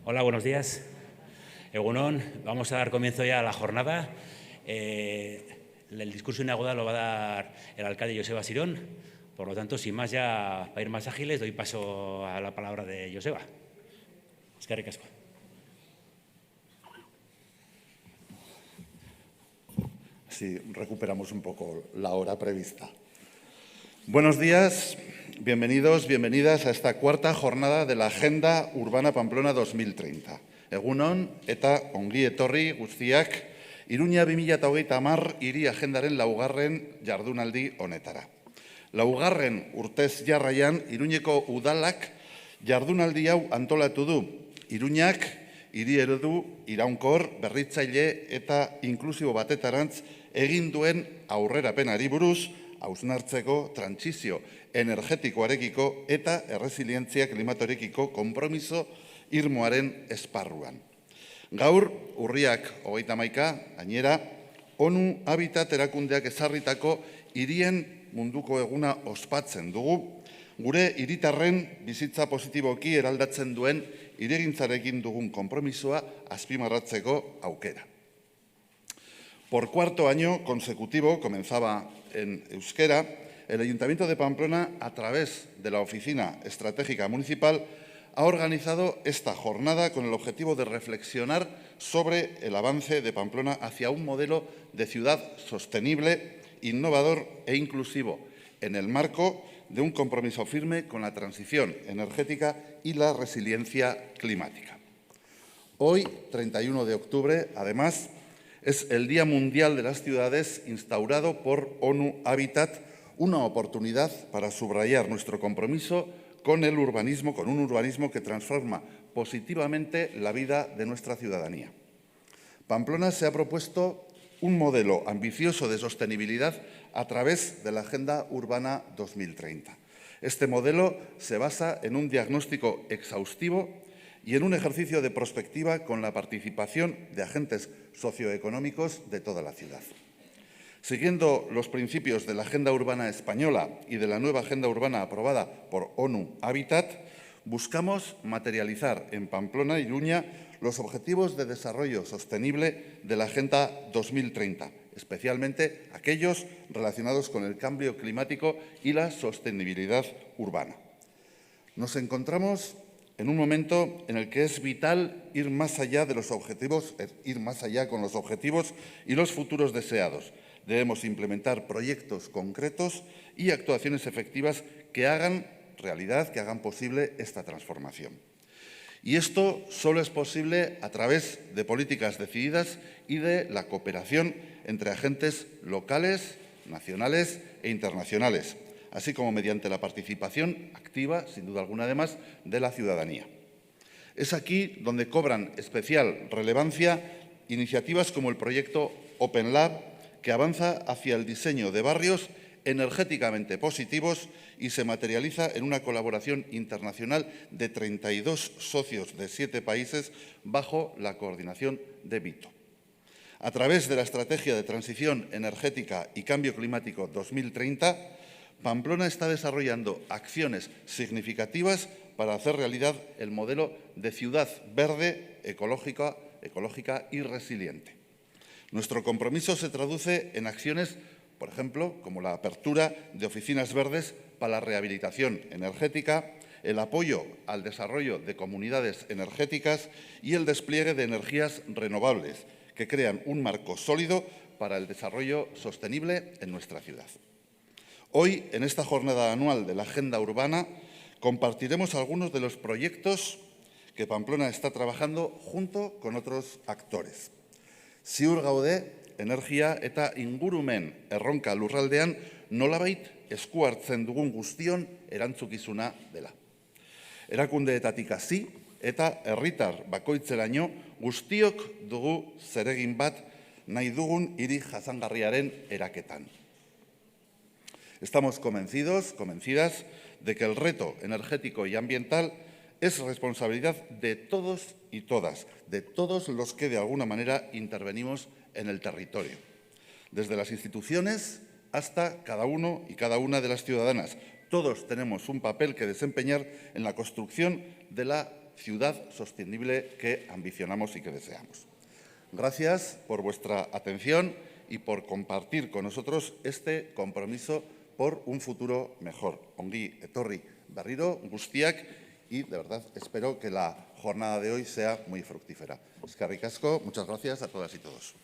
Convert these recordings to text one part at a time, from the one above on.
Hola, buenos días. Egunon, vamos a dar comienzo ya a la jornada. El discurso inaugural lo va a dar el alcalde Joseba Sirón. Por lo tanto, sin más, ya para ir más ágiles, doy paso a la palabra de Joseba. Eskerrik asko. Sí, recuperamos un poco la hora prevista. Buenos días, bienvenidos, bienvenidas a esta cuarta jornada de la Agenda Urbana Pamplona 2030. Egunon eta ongi etorri guztiak Iruña 2030 hiri agendaren laugarren jardunaldi honetara. Laugarren urtez jarraian Iruñeko udalak jardunaldi hau antolatu du. Iruñak hiri eredu iraunkor, berritzaile eta inklusibo batetarantz egin duen aurrerapenari buruz, hausnartzeko trantsizio energetikoarekiko eta erresilientzia klimatorekiko konpromiso irmoaren esparruan. Gaur, urriak 31, gainera, ONU Habitat erakundeak ezarritako hirien munduko eguna ospatzen dugu, gure hiritarren bizitza positiboki eraldatzen duen hirigintzarekin dugun konpromisoa azpimarratzeko aukera. Por cuarto año consecutivo, comenzaba en euskera, el Ayuntamiento de Pamplona, a través de la Oficina Estratégica Municipal, ha organizado esta jornada con el objetivo de reflexionar sobre el avance de Pamplona hacia un modelo de ciudad sostenible, innovador e inclusivo, en el marco de un compromiso firme con la transición energética y la resiliencia climática. Hoy, 31 de octubre, además, es el Día Mundial de las Ciudades instaurado por ONU Habitat, una oportunidad para subrayar nuestro compromiso con el urbanismo, con un urbanismo que transforma positivamente la vida de nuestra ciudadanía. Pamplona se ha propuesto un modelo ambicioso de sostenibilidad a través de la Agenda Urbana 2030. Este modelo se basa en un diagnóstico exhaustivo y en un ejercicio de prospectiva con la participación de agentes socioeconómicos de toda la ciudad. Siguiendo los principios de la Agenda Urbana Española y de la nueva Agenda Urbana aprobada por ONU Habitat, buscamos materializar en Pamplona y Iruña los objetivos de desarrollo sostenible de la Agenda 2030, especialmente aquellos relacionados con el cambio climático y la sostenibilidad urbana. Nos encontramos en un momento en el que es vital ir más allá de los objetivos, ir más allá con los objetivos y los futuros deseados. Debemos implementar proyectos concretos y actuaciones efectivas que hagan realidad, que hagan posible esta transformación. Y esto solo es posible a través de políticas decididas y de la cooperación entre agentes locales, nacionales e internacionales, así como mediante la participación activa, sin duda alguna además, de la ciudadanía. Es aquí donde cobran especial relevancia iniciativas como el proyecto Open Lab, que avanza hacia el diseño de barrios energéticamente positivos y se materializa en una colaboración internacional de 32 socios de 7 países bajo la coordinación de Vito. A través de la Estrategia de Transición Energética y Cambio Climático 2030, Pamplona está desarrollando acciones significativas para hacer realidad el modelo de ciudad verde, ecológica y resiliente. Nuestro compromiso se traduce en acciones, por ejemplo, como la apertura de oficinas verdes para la rehabilitación energética, el apoyo al desarrollo de comunidades energéticas y el despliegue de energías renovables que crean un marco sólido para el desarrollo sostenible en nuestra ciudad. Hoy, en esta jornada anual de la Agenda Urbana, compartiremos algunos de los proyectos que Pamplona está trabajando junto con otros actores. Ziur gaude, energia eta ingurumen erronka lurraldean nolabait esku hartzen dugun guztion erantzukizuna dela. Erakundeetatik hasi eta herritar bakoitzeraino guztiok dugu zeregin bat nahi dugun hiri jasangarriaren eraketan. Estamos convencidos, convencidas, de que el reto energético y ambiental es responsabilidad de todos y todas, de todos los que de alguna manera intervenimos en el territorio, desde las instituciones hasta cada uno y cada una de las ciudadanas. Todos tenemos un papel que desempeñar en la construcción de la ciudad sostenible que ambicionamos y que deseamos. Gracias por vuestra atención y por compartir con nosotros este compromiso por un futuro mejor. Ongi etorri berriro guztiak, y de verdad espero que la jornada de hoy sea muy fructífera. Eskerrik asko, muchas gracias a todas y todos.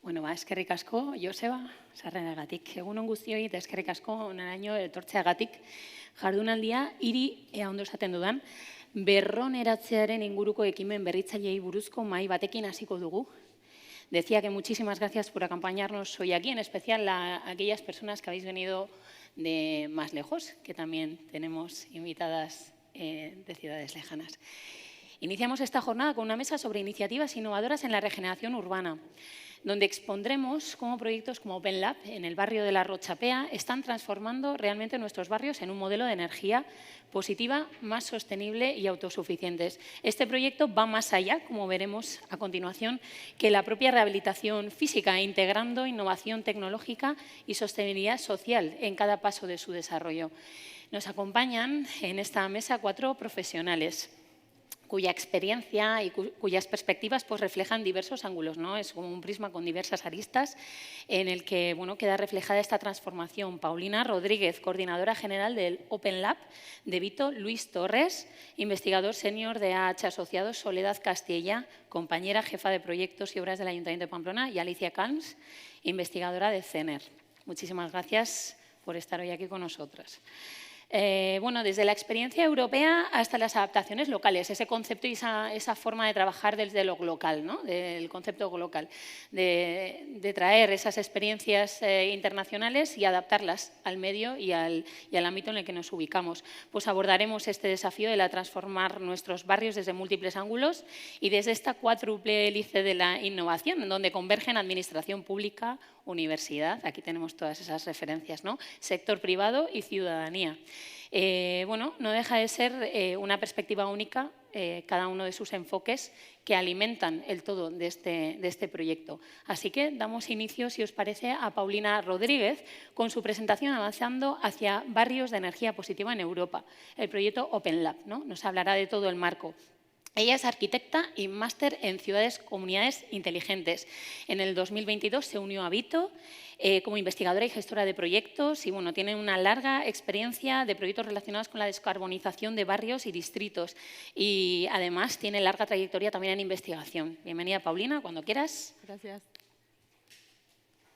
Bueno, eskerrik asko, Joseba, sarrenagatik. Egunon guztioi eta eskerrik asko onaraino etortzeagatik. Jardunaldia, hiri, ea ondo esaten dudan, berroneratzearen inguruko ekimen berritzailei buruzko mahai batekin hasiko dugu. Decía que muchísimas gracias por acompañarnos hoy aquí, en especial a aquellas personas que habéis venido de más lejos, que también tenemos invitadas de ciudades lejanas. Iniciamos esta jornada con una mesa sobre iniciativas innovadoras en la regeneración urbana, donde expondremos cómo proyectos como Open Lab en el barrio de la Rochapea están transformando realmente nuestros barrios en un modelo de energía positiva, más sostenible y autosuficientes. Este proyecto va más allá, como veremos a continuación, que la propia rehabilitación física, integrando innovación tecnológica y sostenibilidad social en cada paso de su desarrollo. Nos acompañan en esta mesa 4 profesionales cuya experiencia y cuyas perspectivas pues, reflejan diversos ángulos, ¿no? Es como un prisma con diversas aristas en el que queda reflejada esta transformación. Paulina Rodríguez, coordinadora general del Open Lab de Vito; Luis Torres, investigador senior de AH Asociados; Soledad Castilla, compañera jefa de proyectos y obras del Ayuntamiento de Pamplona; y Alicia Camps, investigadora de CENER. Muchísimas gracias por estar hoy aquí con nosotras. Desde la experiencia europea hasta las adaptaciones locales, ese concepto y esa forma de trabajar desde lo local, ¿no? Del concepto local, de traer esas experiencias internacionales y adaptarlas al medio y al ámbito en el que nos ubicamos. Pues abordaremos este desafío de transformar nuestros barrios desde múltiples ángulos y desde esta cuádruple hélice de la innovación, en donde convergen administración pública, universidad, aquí tenemos todas esas referencias, ¿no? Sector privado y ciudadanía. No deja de ser una perspectiva única, cada uno de sus enfoques que alimentan el todo de este proyecto. Así que damos inicio, si os parece, a Paulina Rodríguez con su presentación avanzando hacia barrios de energía positiva en Europa, el proyecto Open Lab, ¿no? Nos hablará de todo el marco. Ella es arquitecta y máster en ciudades comunidades inteligentes. En el 2022 se unió a Vito como investigadora y gestora de proyectos y tiene una larga experiencia de proyectos relacionados con la descarbonización de barrios y distritos y además tiene larga trayectoria también en investigación. Bienvenida, Paulina, cuando quieras. Gracias.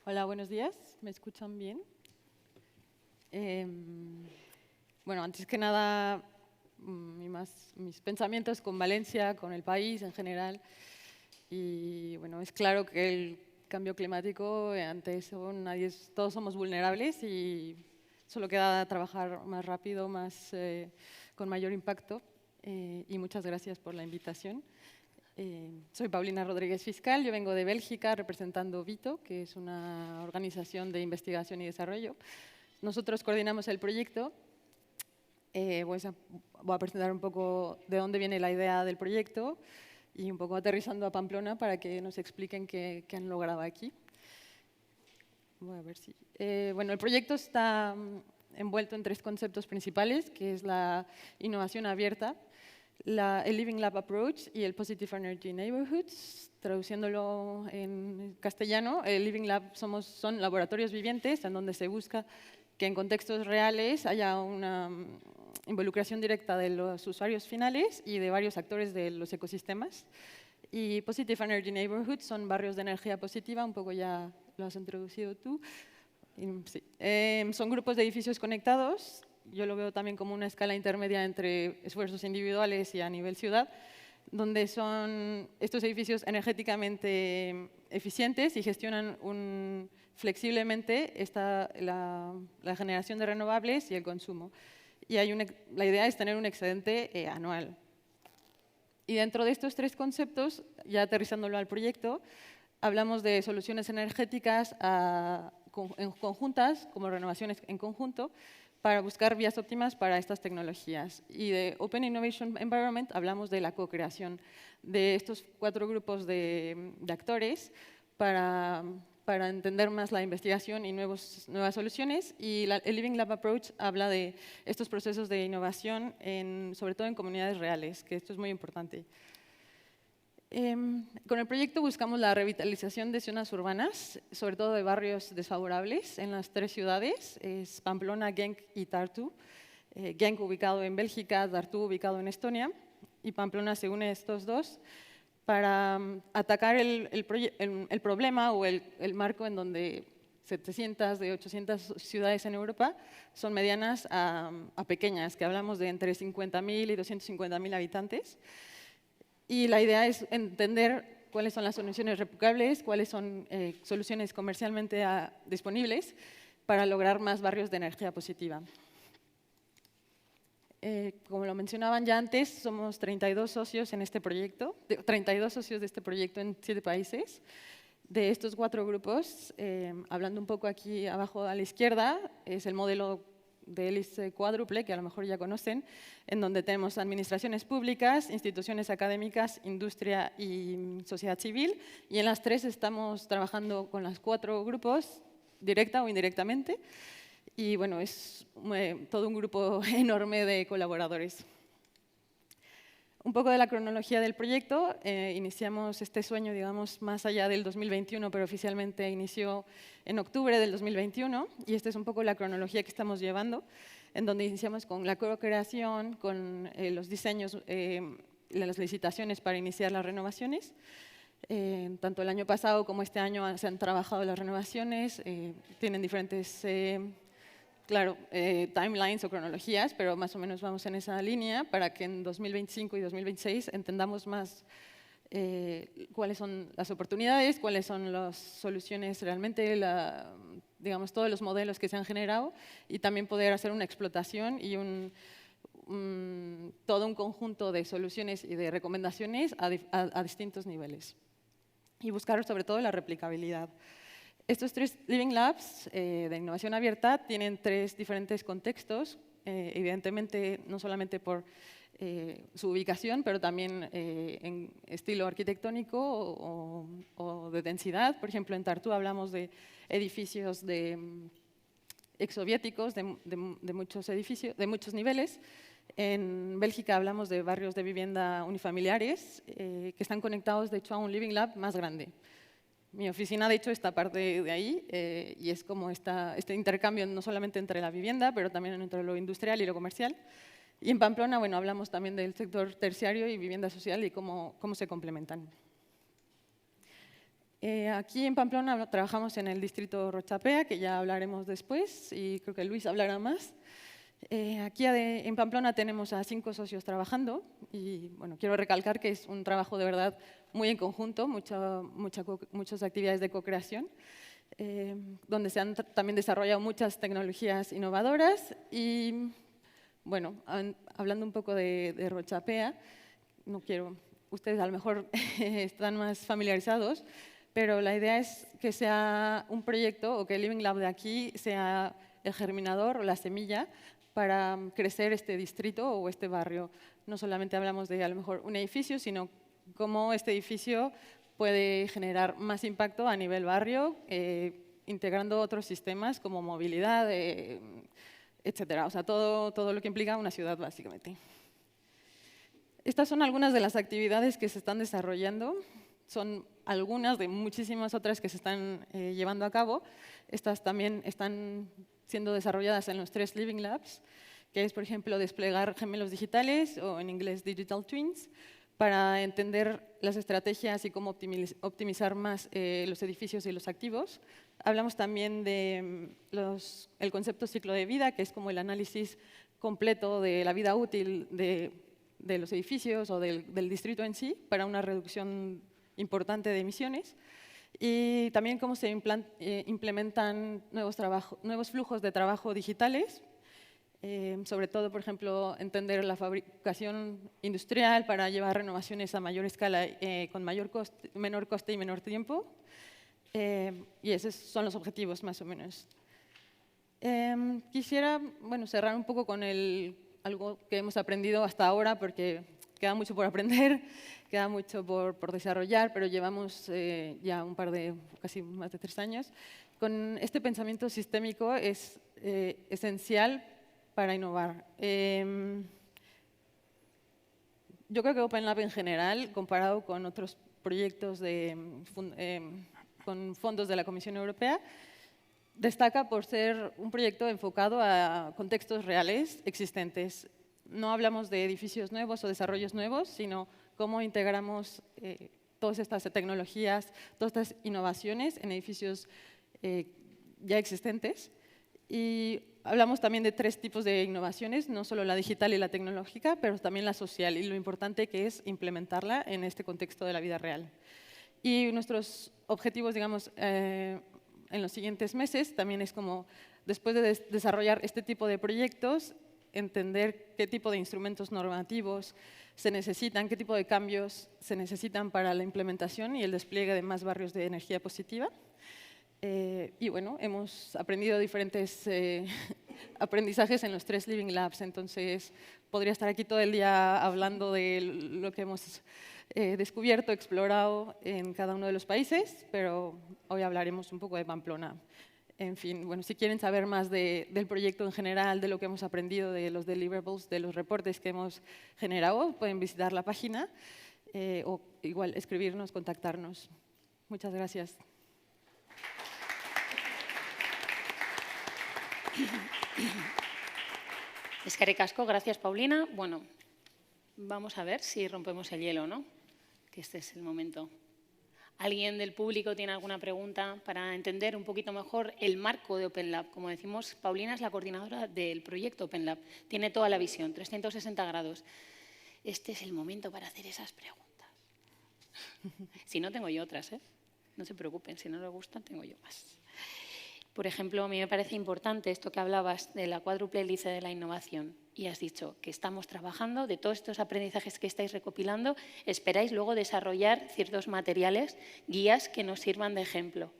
Hola, buenos días. ¿Me escuchan bien? Antes que nada, mis pensamientos con Valencia, con el país en general. Y es claro que el cambio climático, ante eso todos somos vulnerables y solo queda trabajar más rápido, con mayor impacto. Y muchas gracias por la invitación. Soy Paulina Rodríguez Fiscal, yo vengo de Bélgica representando Vito, que es una organización de investigación y desarrollo. Nosotros coordinamos el proyecto. Voy a presentar un poco de dónde viene la idea del proyecto y un poco aterrizando a Pamplona para que nos expliquen qué han logrado aquí. Voy a ver si… el proyecto está envuelto en 3 conceptos principales, que es la innovación abierta, el Living Lab Approach y el Positive Energy Neighborhoods. Traduciéndolo en castellano, el Living Lab son laboratorios vivientes en donde se busca que en contextos reales haya una involucración directa de los usuarios finales y de varios actores de los ecosistemas. Y Positive Energy Neighborhoods son barrios de energía positiva, un poco ya lo has introducido tú. Sí. Son grupos de edificios conectados. Yo lo veo también como una escala intermedia entre esfuerzos individuales y a nivel ciudad, donde son estos edificios energéticamente eficientes y gestionan flexiblemente la generación de renovables y el consumo. Y la idea es tener un excedente anual. Y dentro de estos tres conceptos, ya aterrizándolo al proyecto, hablamos de soluciones energéticas conjuntas, como renovaciones en conjunto, para buscar vías óptimas para estas tecnologías. Y de Open Innovation Environment hablamos de la co-creación de estos 4 grupos de actores para entender más la investigación y nuevas soluciones. Y el Living Lab Approach habla de estos procesos de innovación, sobre todo en comunidades reales, que esto es muy importante. Con el proyecto buscamos la revitalización de zonas urbanas, sobre todo de barrios desfavorables, en las 3 ciudades, es Pamplona, Genk y Tartu. Genk ubicado en Bélgica, Tartu ubicado en Estonia, y Pamplona se une a estos dos para atacar el problema o el marco en donde 700 de 800 ciudades en Europa son medianas a pequeñas, que hablamos de entre 50.000 y 250.000 habitantes. Y la idea es entender cuáles son las soluciones replicables, cuáles son soluciones comercialmente disponibles para lograr más barrios de energía positiva. Como lo mencionaban ya antes, somos 32 socios en este proyecto, 32 socios de este proyecto en 7 países. De estos 4 grupos, hablando un poco aquí abajo a la izquierda, es el modelo de hélice cuádruple, que a lo mejor ya conocen, en donde tenemos administraciones públicas, instituciones académicas, industria y sociedad civil, y en las 3 estamos trabajando con los 4 grupos, directa o indirectamente, y bueno, es todo un grupo enorme de colaboradores. Un poco de la cronología del proyecto, iniciamos este sueño, digamos, más allá del 2021, pero oficialmente inició en octubre del 2021, y esta es un poco la cronología que estamos llevando, en donde iniciamos con la co-creación, con los diseños, las licitaciones para iniciar las renovaciones. Tanto el año pasado como este año se han trabajado las renovaciones, tienen diferentes timelines o cronologías, pero más o menos vamos en esa línea para que en 2025 y 2026 entendamos más cuáles son las oportunidades, cuáles son las soluciones realmente, digamos, todos los modelos que se han generado, y también poder hacer una explotación y todo un conjunto de soluciones y de recomendaciones a distintos niveles. Y buscar sobre todo la replicabilidad. Estos 3 Living Labs de innovación abierta tienen 3 diferentes contextos, evidentemente no solamente por su ubicación, pero también en estilo arquitectónico o de densidad. Por ejemplo, en Tartu hablamos de edificios exsoviéticos, de muchos edificios, de muchos niveles. En Bélgica hablamos de barrios de vivienda unifamiliares que están conectados, de hecho, a un Living Lab más grande. Mi oficina, de hecho, está parte de ahí y es como este intercambio no solamente entre la vivienda, pero también entre lo industrial y lo comercial. Y en Pamplona, bueno, hablamos también del sector terciario y vivienda social y cómo se complementan. Aquí en Pamplona trabajamos en el distrito Rochapea, que ya hablaremos después, y creo que Luis hablará más. Aquí en Pamplona tenemos a 5 socios trabajando y bueno, quiero recalcar que es un trabajo de verdad muy en conjunto, muchas actividades de co-creación, donde se han también desarrollado muchas tecnologías innovadoras. Y bueno, hablando un poco de Rochapea, ustedes a lo mejor están más familiarizados, pero la idea es que sea un proyecto o que el Living Lab de aquí sea el germinador o la semilla para crecer este distrito o este barrio. No solamente hablamos de a lo mejor un edificio, sino cómo este edificio puede generar más impacto a nivel barrio, integrando otros sistemas como movilidad, etcétera. O sea, todo lo que implica una ciudad, básicamente. Estas son algunas de las actividades que se están desarrollando. Son algunas de muchísimas otras que se están llevando a cabo. Estas también están siendo desarrolladas en los 3 Living Labs, que es, por ejemplo, desplegar gemelos digitales, o en inglés Digital Twins, para entender las estrategias y cómo optimizar más los edificios y los activos. Hablamos también de el concepto ciclo de vida, que es como el análisis completo de la vida útil de los edificios o del distrito en sí, para una reducción importante de emisiones. Y también cómo se implementan nuevos flujos de trabajo digitales, sobre todo, por ejemplo, entender la fabricación industrial para llevar renovaciones a mayor escala con menor coste y menor tiempo. Y esos son los objetivos, más o menos. Quisiera cerrar un poco con algo que hemos aprendido hasta ahora, porque queda mucho por aprender, queda mucho por desarrollar, pero llevamos ya casi más de 3 años. Con este pensamiento sistémico es esencial para innovar. Yo creo que Open Lab en general, comparado con otros proyectos con fondos de la Comisión Europea, destaca por ser un proyecto enfocado a contextos reales existentes. No hablamos de edificios nuevos o desarrollos nuevos, sino cómo integramos todas estas tecnologías, todas estas innovaciones en edificios ya existentes. Y hablamos también de 3 tipos de innovaciones, no solo la digital y la tecnológica, pero también la social, y lo importante que es implementarla en este contexto de la vida real. Y nuestros objetivos, digamos, en los siguientes meses también es como, después de desarrollar este tipo de proyectos, entender qué tipo de instrumentos normativos se necesitan, qué tipo de cambios se necesitan para la implementación y el despliegue de más barrios de energía positiva. Y bueno, hemos aprendido diferentes aprendizajes en los 3 Living Labs, entonces podría estar aquí todo el día hablando de lo que hemos descubierto, explorado en cada uno de los países, pero hoy hablaremos un poco de Pamplona. En fin, bueno, si quieren saber más del proyecto en general, de lo que hemos aprendido, de los deliverables, de los reportes que hemos generado, pueden visitar la página o igual escribirnos, contactarnos. Muchas gracias. Eskerrik asko, gracias Paulina. Bueno, vamos a ver si rompemos el hielo, ¿no? Que este es el momento. ¿Alguien del público tiene alguna pregunta para entender un poquito mejor el marco de Open Lab? Como decimos, Paulina es la coordinadora del proyecto Open Lab. Tiene toda la visión, 360 grados. Este es el momento para hacer esas preguntas. Si no, tengo yo otras, ¿eh? No se preocupen, si no les gustan, tengo yo más. Por ejemplo, a mí me parece importante esto que hablabas de la cuádruple hélice de la innovación. Y has dicho que estamos trabajando de todos estos aprendizajes que estáis recopilando, esperáis luego desarrollar ciertos materiales, guías que nos sirvan de ejemplo.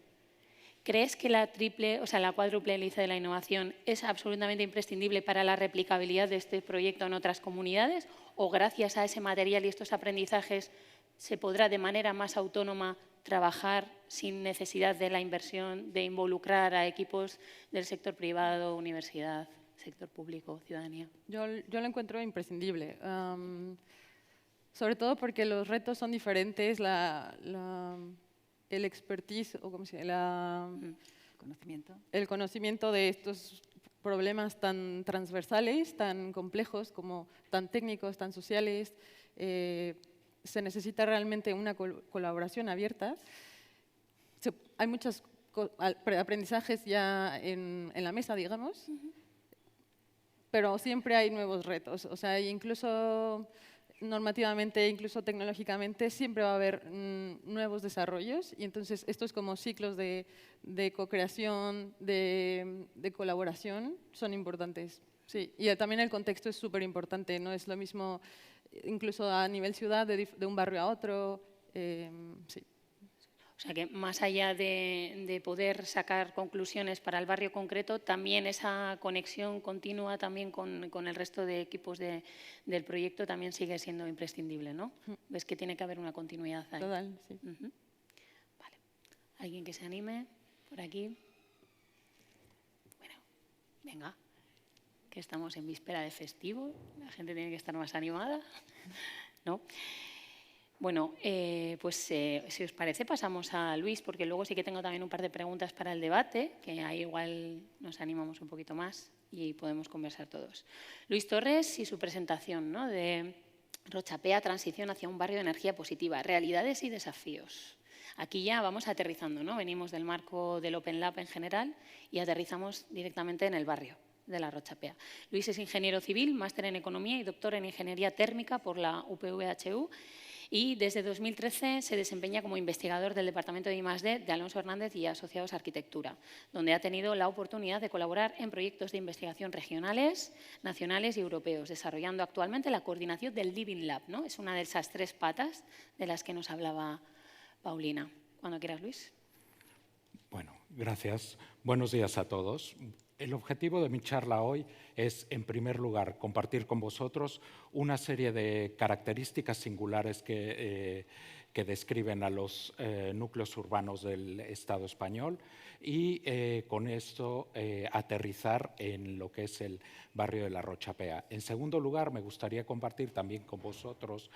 ¿Crees que la cuádruple hélice de la innovación es absolutamente imprescindible para la replicabilidad de este proyecto en otras comunidades? ¿O gracias a ese material y estos aprendizajes se podrá de manera más autónoma trabajar sin necesidad de la inversión, de involucrar a equipos del sector privado, universidad, sector público, ciudadanía? Yo lo encuentro imprescindible, sobre todo porque los retos son diferentes, el expertise, o ¿cómo se llama? El conocimiento de estos problemas tan transversales, tan complejos, como tan técnicos, tan sociales, se necesita realmente una colaboración abierta. Hay muchos aprendizajes ya en la mesa, digamos, pero siempre hay nuevos retos. O sea, incluso normativamente, incluso tecnológicamente, siempre va a haber nuevos desarrollos. Y entonces, estos como ciclos de co-creación, de colaboración, son importantes. Sí, y también el contexto es súper importante. No es lo mismo, incluso a nivel ciudad, de un barrio a otro. Sí. O sea que más allá de poder sacar conclusiones para el barrio concreto, también esa conexión continua también con el resto de equipos del proyecto también sigue siendo imprescindible, ¿no? Ves que tiene que haber una continuidad ahí. Total, sí. Vale. ¿Alguien que se anime por aquí? Bueno, venga, que estamos en víspera de festivo, la gente tiene que estar más animada. ¿no? Bueno, pues si os parece pasamos a Luis, porque luego sí que tengo también un par de preguntas para el debate, que ahí igual nos animamos un poquito más y podemos conversar todos. Luis Torres y su presentación, ¿no?, de Rochapea, transición hacia un barrio de energía positiva, realidades y desafíos. Aquí ya vamos aterrizando, ¿no? Venimos del marco del Open Lab en general y aterrizamos directamente en el barrio de la Rochapea. Luis es ingeniero civil, máster en economía y doctor en ingeniería térmica por la UPV-HU. Y desde 2013 se desempeña como investigador del Departamento de I+D de Alonso Hernández y Asociados Arquitectura, donde ha tenido la oportunidad de colaborar en proyectos de investigación regionales, nacionales y europeos, desarrollando actualmente la coordinación del Living Lab, ¿no? Es una de esas 3 patas de las que nos hablaba Paulina. Cuando quieras, Luis. Bueno, gracias. Buenos días a todos. El objetivo de mi charla hoy es, en primer lugar, compartir con vosotros una serie de características singulares que describen a los núcleos urbanos del Estado español y con esto aterrizar en lo que es el barrio de la Rochapea. En segundo lugar, me gustaría compartir también con vosotros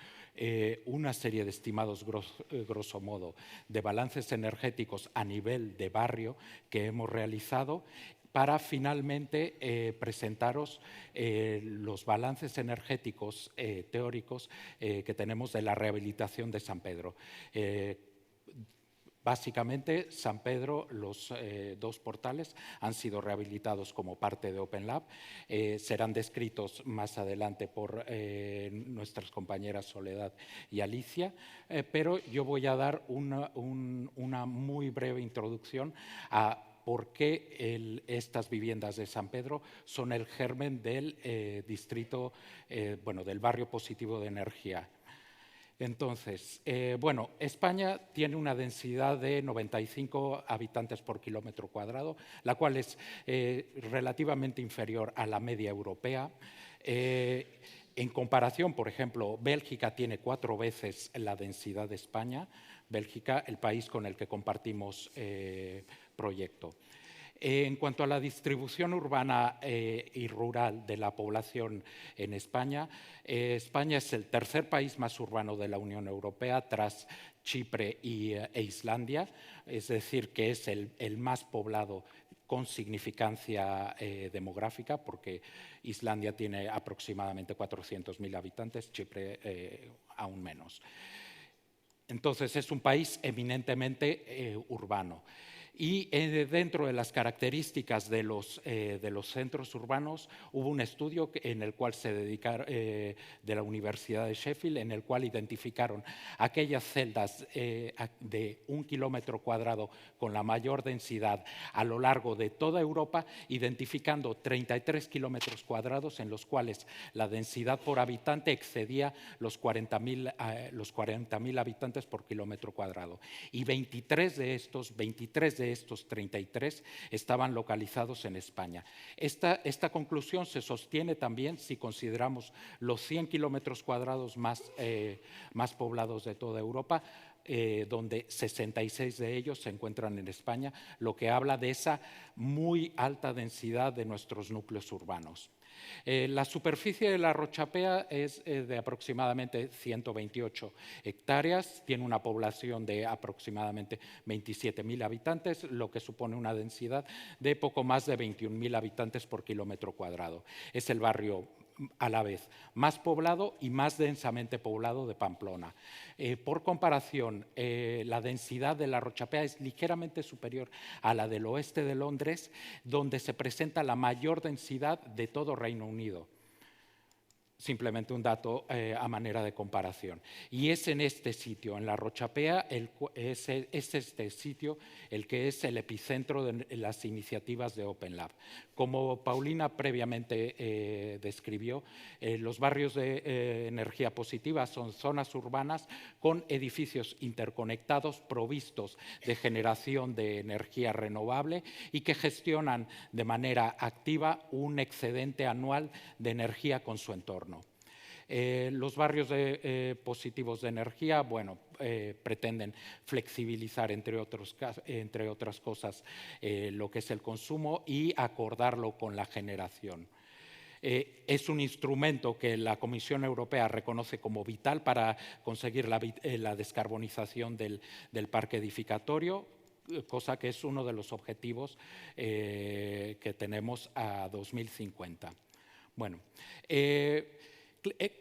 una serie de estimados grosso modo de balances energéticos a nivel de barrio que hemos realizado para finalmente presentaros los balances energéticos teóricos que tenemos de la rehabilitación de San Pedro. Básicamente, San Pedro, los 2 portales han sido rehabilitados como parte de Open Lab. Serán descritos más adelante por nuestras compañeras Soledad y Alicia, pero yo voy a dar una muy breve introducción a por qué estas viviendas de San Pedro son el germen del distrito, del barrio positivo de energía. Entonces, España tiene una densidad de 95 habitantes por kilómetro cuadrado, la cual es relativamente inferior a la media europea. En comparación, por ejemplo, Bélgica tiene 4 veces la densidad de España. Bélgica, el país con el que compartimos proyecto. En cuanto a la distribución urbana y rural de la población en España, España es el tercer país más urbano de la Unión Europea tras Chipre e Islandia, es decir, que es el más poblado con significancia demográfica, porque Islandia tiene aproximadamente 400.000 habitantes, Chipre aún menos. Entonces, es un país eminentemente urbano. Y dentro de las características de los centros urbanos hubo un estudio en el cual se dedicaron, de la Universidad de Sheffield, en el cual identificaron aquellas celdas de 1 kilómetro cuadrado con la mayor densidad a lo largo de toda Europa, identificando 33 kilómetros cuadrados en los cuales la densidad por habitante excedía los 40.000 habitantes por kilómetro cuadrado. Y 23 de estos 33 estaban localizados en España. Esta conclusión se sostiene también si consideramos los 100 kilómetros cuadrados más poblados de toda Europa, donde 66 de ellos se encuentran en España, lo que habla de esa muy alta densidad de nuestros núcleos urbanos. La superficie de la Rochapea es de aproximadamente 128 hectáreas, tiene una población de aproximadamente 27.000 habitantes, lo que supone una densidad de poco más de 21.000 habitantes por kilómetro cuadrado. Es el barrio a la vez más poblado y más densamente poblado de Pamplona. Por comparación, la densidad de la Rochapea es ligeramente superior a la del oeste de Londres, donde se presenta la mayor densidad de todo Reino Unido. Simplemente un dato a manera de comparación. Y es en este sitio, en la Rochapea, es este sitio el que es el epicentro de las iniciativas de Open Lab. Como Paulina previamente describió, los barrios de energía positiva son zonas urbanas con edificios interconectados, provistos de generación de energía renovable y que gestionan de manera activa un excedente anual de energía con su entorno. Los barrios positivos de energía, pretenden flexibilizar, entre otras cosas, lo que es el consumo y acordarlo con la generación. Es un instrumento que la Comisión Europea reconoce como vital para conseguir la descarbonización del parque edificatorio, cosa que es uno de los objetivos que tenemos a 2050. Bueno,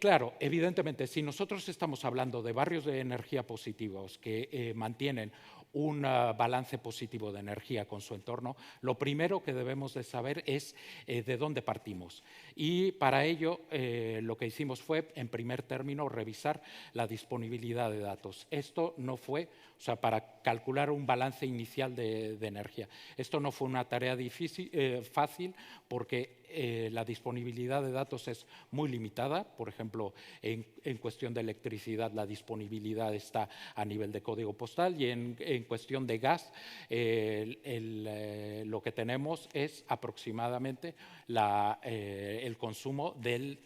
claro, evidentemente, si nosotros estamos hablando de barrios de energía positivos que mantienen un balance positivo de energía con su entorno, lo primero que debemos de saber es de dónde partimos. Y para ello lo que hicimos fue, en primer término, revisar la disponibilidad de datos. Esto no fue, o sea, para calcular un balance inicial de energía. Esto no fue una tarea fácil porque la disponibilidad de datos es muy limitada. Por ejemplo, en cuestión de electricidad, la disponibilidad está a nivel de código postal, y en cuestión de gas, lo que tenemos es aproximadamente el consumo de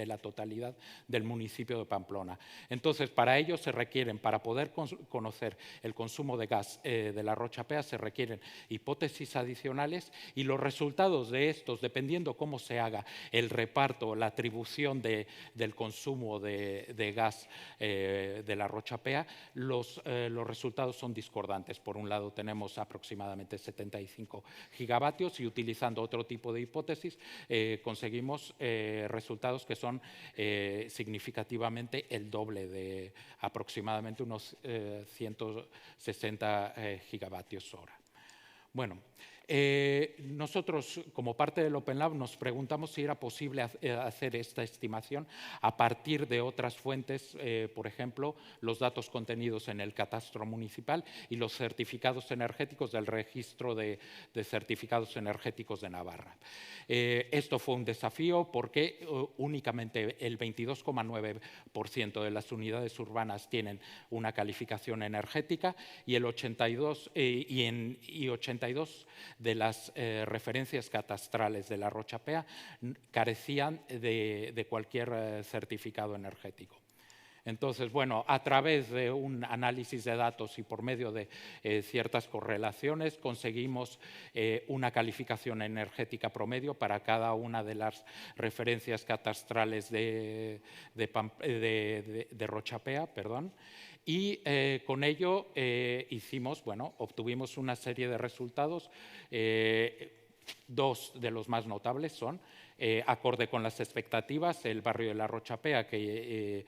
la totalidad del municipio de Pamplona. Entonces, para ello se requieren, para poder conocer el consumo de gas de la Rocha Pea, se requieren hipótesis adicionales, y los resultados de estos, dependiendo cómo se haga el reparto, la atribución del consumo de gas de la Rocha Pea, los resultados son discordantes. Por un lado tenemos aproximadamente 75 gigavatios, y utilizando otro tipo de hipótesis conseguimos resultados que son significativamente el doble, de aproximadamente unos 160 gigavatios hora. Bueno, nosotros, como parte del Open Lab, nos preguntamos si era posible hacer esta estimación a partir de otras fuentes, por ejemplo, los datos contenidos en el catastro municipal y los certificados energéticos del registro de certificados energéticos de Navarra. Esto fue un desafío porque únicamente el 22,9% de las unidades urbanas tienen una calificación energética, y el 82 de las referencias catastrales de la Rocha Pea carecían de cualquier certificado energético. Entonces, bueno, a través de un análisis de datos y por medio de ciertas correlaciones conseguimos una calificación energética promedio para cada una de las referencias catastrales de Rocha Pea, perdón. Y con ello obtuvimos una serie de resultados. Dos de los más notables son, acorde con las expectativas, el barrio de la Rocha Pea, que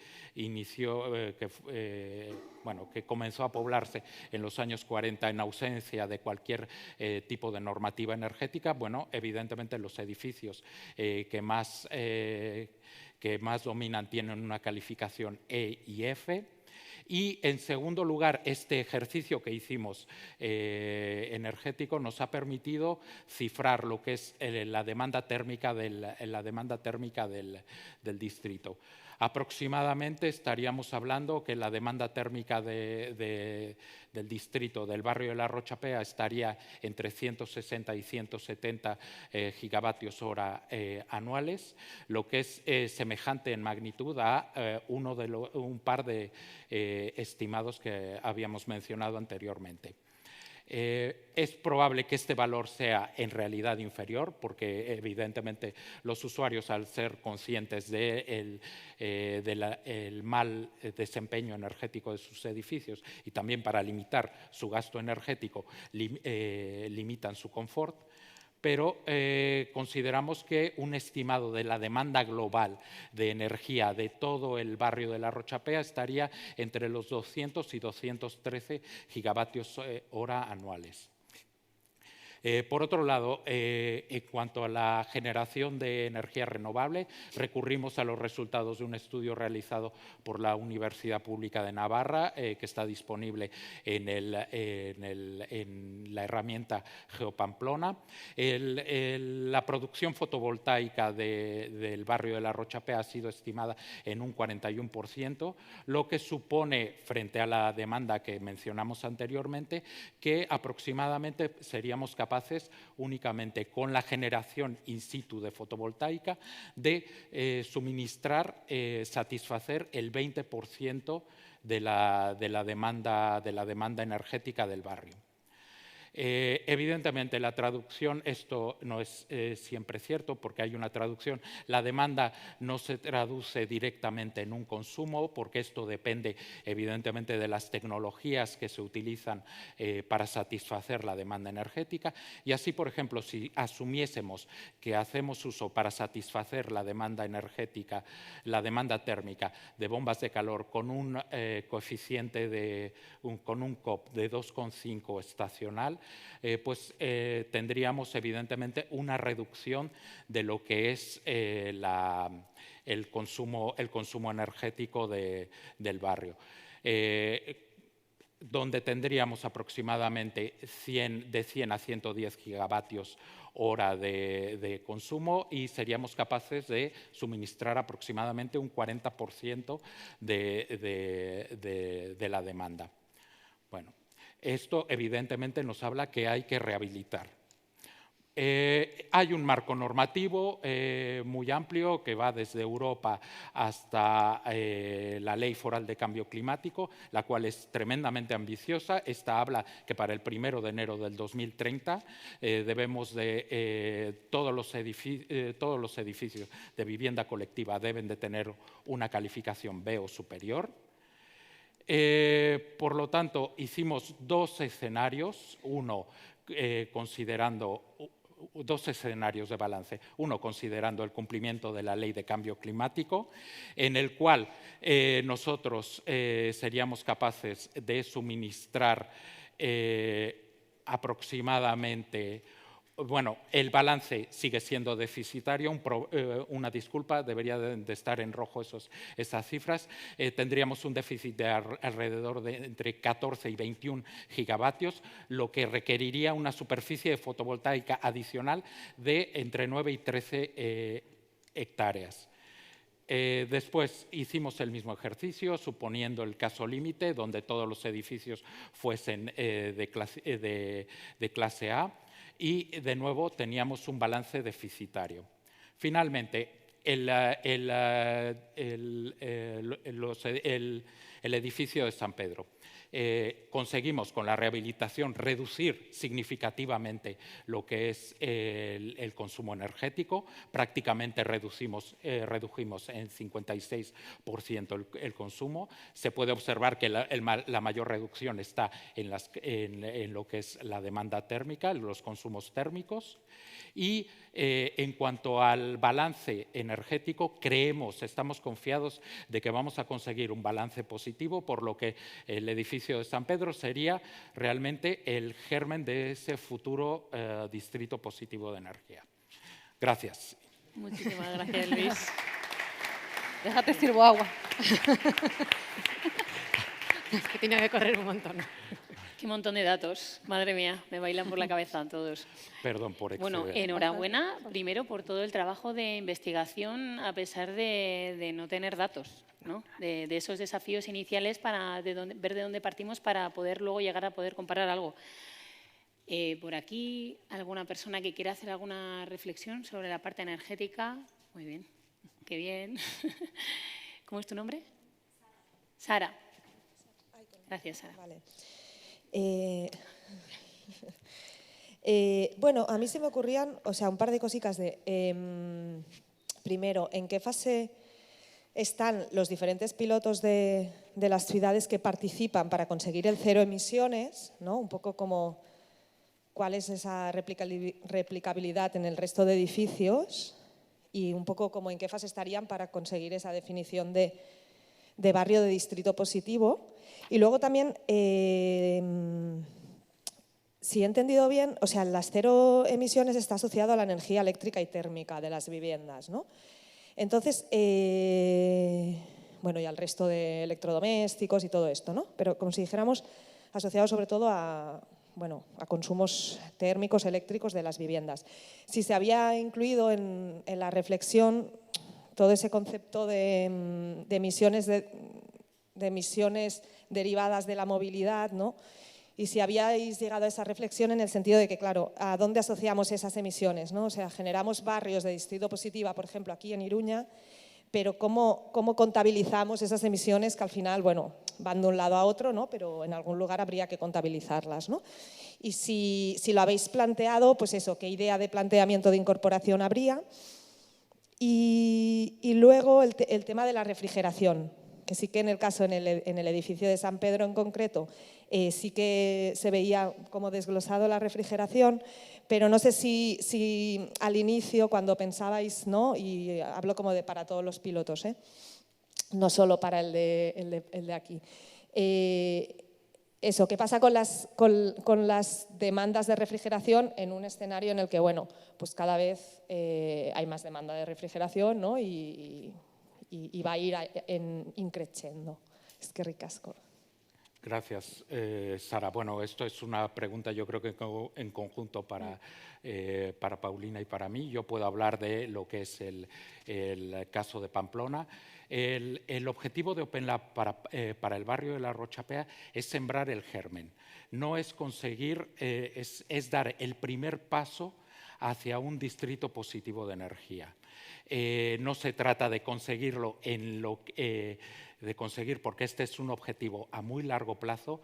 que comenzó a poblarse en los años 40 en ausencia de cualquier tipo de normativa energética. Bueno, evidentemente los edificios que más dominan tienen una calificación E y F. Y, en segundo lugar, este ejercicio que hicimos energético nos ha permitido cifrar lo que es la demanda térmica del distrito. Aproximadamente estaríamos hablando que la demanda térmica del distrito, del barrio de la Rocha Pea, estaría entre 160 y 170 gigavatios hora anuales, lo que es semejante en magnitud a un par de estimados que habíamos mencionado anteriormente. Es probable que este valor sea en realidad inferior, porque evidentemente los usuarios, al ser conscientes del mal desempeño energético de sus edificios y también para limitar su gasto energético, limitan su confort. Pero consideramos que un estimado de la demanda global de energía de todo el barrio de la Rocha Pea estaría entre los 200 y 213 gigavatios hora anuales. Por otro lado, en cuanto a la generación de energía renovable, recurrimos a los resultados de un estudio realizado por la Universidad Pública de Navarra, que está disponible en la herramienta GeoPamplona. La producción fotovoltaica del barrio de la Rocha Pea ha sido estimada en un 41%, lo que supone, frente a la demanda que mencionamos anteriormente, que aproximadamente seríamos capaces únicamente con la generación in situ de fotovoltaica de satisfacer el 20% de la demanda energética del barrio. Evidentemente, la traducción, esto no es siempre cierto porque hay una traducción. La demanda no se traduce directamente en un consumo porque esto depende evidentemente de las tecnologías que se utilizan para satisfacer la demanda energética. Y así, por ejemplo, si asumiésemos que hacemos uso para satisfacer la demanda energética, la demanda térmica de bombas de calor con un coeficiente con un COP de 2,5 estacional, pues tendríamos evidentemente una reducción de lo que es el consumo energético del barrio. Donde tendríamos aproximadamente de 100 a 110 gigavatios hora de consumo y seríamos capaces de suministrar aproximadamente un 40% de la demanda. Bueno, esto evidentemente nos habla que hay que rehabilitar. Hay un marco normativo muy amplio que va desde Europa hasta la Ley Foral de Cambio Climático, la cual es tremendamente ambiciosa. Esta habla que para el 1 de enero del 2030 debemos todos los edificios de vivienda colectiva deben de tener una calificación B o superior. Por lo tanto, hicimos dos escenarios, dos escenarios de balance, uno considerando el cumplimiento de la Ley de Cambio Climático, en el cual nosotros seríamos capaces de suministrar aproximadamente. Bueno, el balance sigue siendo deficitario, una disculpa, debería de estar en rojo esas cifras. Tendríamos un déficit de alrededor de entre 14 y 21 gigavatios, lo que requeriría una superficie de fotovoltaica adicional de entre 9 y 13 hectáreas. Después hicimos el mismo ejercicio, suponiendo el caso límite, donde todos los edificios fuesen de clase A. Y, de nuevo, teníamos un balance deficitario. Finalmente, el edificio de San Pedro. Conseguimos, con la rehabilitación, reducir significativamente lo que es el consumo energético. Prácticamente redujimos en 56% el consumo. Se puede observar que la mayor reducción está en lo que es la demanda térmica, los consumos térmicos. Y en cuanto al balance energético, estamos confiados de que vamos a conseguir un balance positivo, por lo que el edificio de San Pedro sería realmente el germen de ese futuro distrito positivo de energía. Gracias. Muchísimas gracias, Luis. Déjate sirvo agua. Es que tenía que correr un montón. Qué montón de datos. Madre mía, me bailan por la cabeza todos. Perdón por exceder. Bueno, enhorabuena primero por todo el trabajo de investigación a pesar de no tener datos, ¿no? De esos desafíos iniciales para ver de dónde partimos para poder luego llegar a poder comparar algo. Por aquí, ¿alguna persona que quiera hacer alguna reflexión sobre la parte energética? Muy bien, qué bien. ¿Cómo es tu nombre? Sara. Gracias, Sara. Vale. Bueno, a mí se me ocurrían, un par de cositas primero, ¿en qué fase están los diferentes pilotos de las ciudades que participan para conseguir el cero emisiones, ¿no? Un poco como cuál es esa replicabilidad en el resto de edificios y un poco como en qué fase estarían para conseguir esa definición de barrio de distrito positivo. Y luego también, si he entendido bien, las cero emisiones está asociado a la energía eléctrica y térmica de las viviendas, ¿no? Entonces, bueno, y al resto de electrodomésticos y todo esto, ¿no? Pero como si dijéramos, asociado sobre todo a consumos térmicos, eléctricos de las viviendas. Si se había incluido en la reflexión todo ese concepto de emisiones derivadas de la movilidad, ¿no? Y si habíais llegado a esa reflexión en el sentido de que, claro, ¿a dónde asociamos esas emisiones, ¿no? Generamos barrios de distrito positiva, por ejemplo, aquí en Iruña, pero ¿cómo contabilizamos esas emisiones que al final, bueno, van de un lado a otro, ¿no? Pero en algún lugar habría que contabilizarlas, ¿no? Y si lo habéis planteado, pues eso, ¿qué idea de planteamiento de incorporación habría? Y luego el tema de la refrigeración, que sí que en el caso, en el edificio de San Pedro en concreto, sí que se veía como desglosado la refrigeración, pero no sé si al inicio, cuando pensabais, ¿no? Y hablo como para todos los pilotos, no solo para el de aquí. Eso, ¿qué pasa con las demandas de refrigeración en un escenario en el que, bueno, pues cada vez hay más demanda de refrigeración, ¿no? Y va a ir increciendo? Es que ricasco. Gracias, Sara. Bueno, esto es una pregunta yo creo que en conjunto para Paulina y para mí. Yo puedo hablar de lo que es el caso de Pamplona. El objetivo de Open Lab para el barrio de la Rochapea es sembrar el germen. No es conseguir, es dar el primer paso hacia un distrito positivo de energía. No se trata de conseguirlo porque este es un objetivo a muy largo plazo.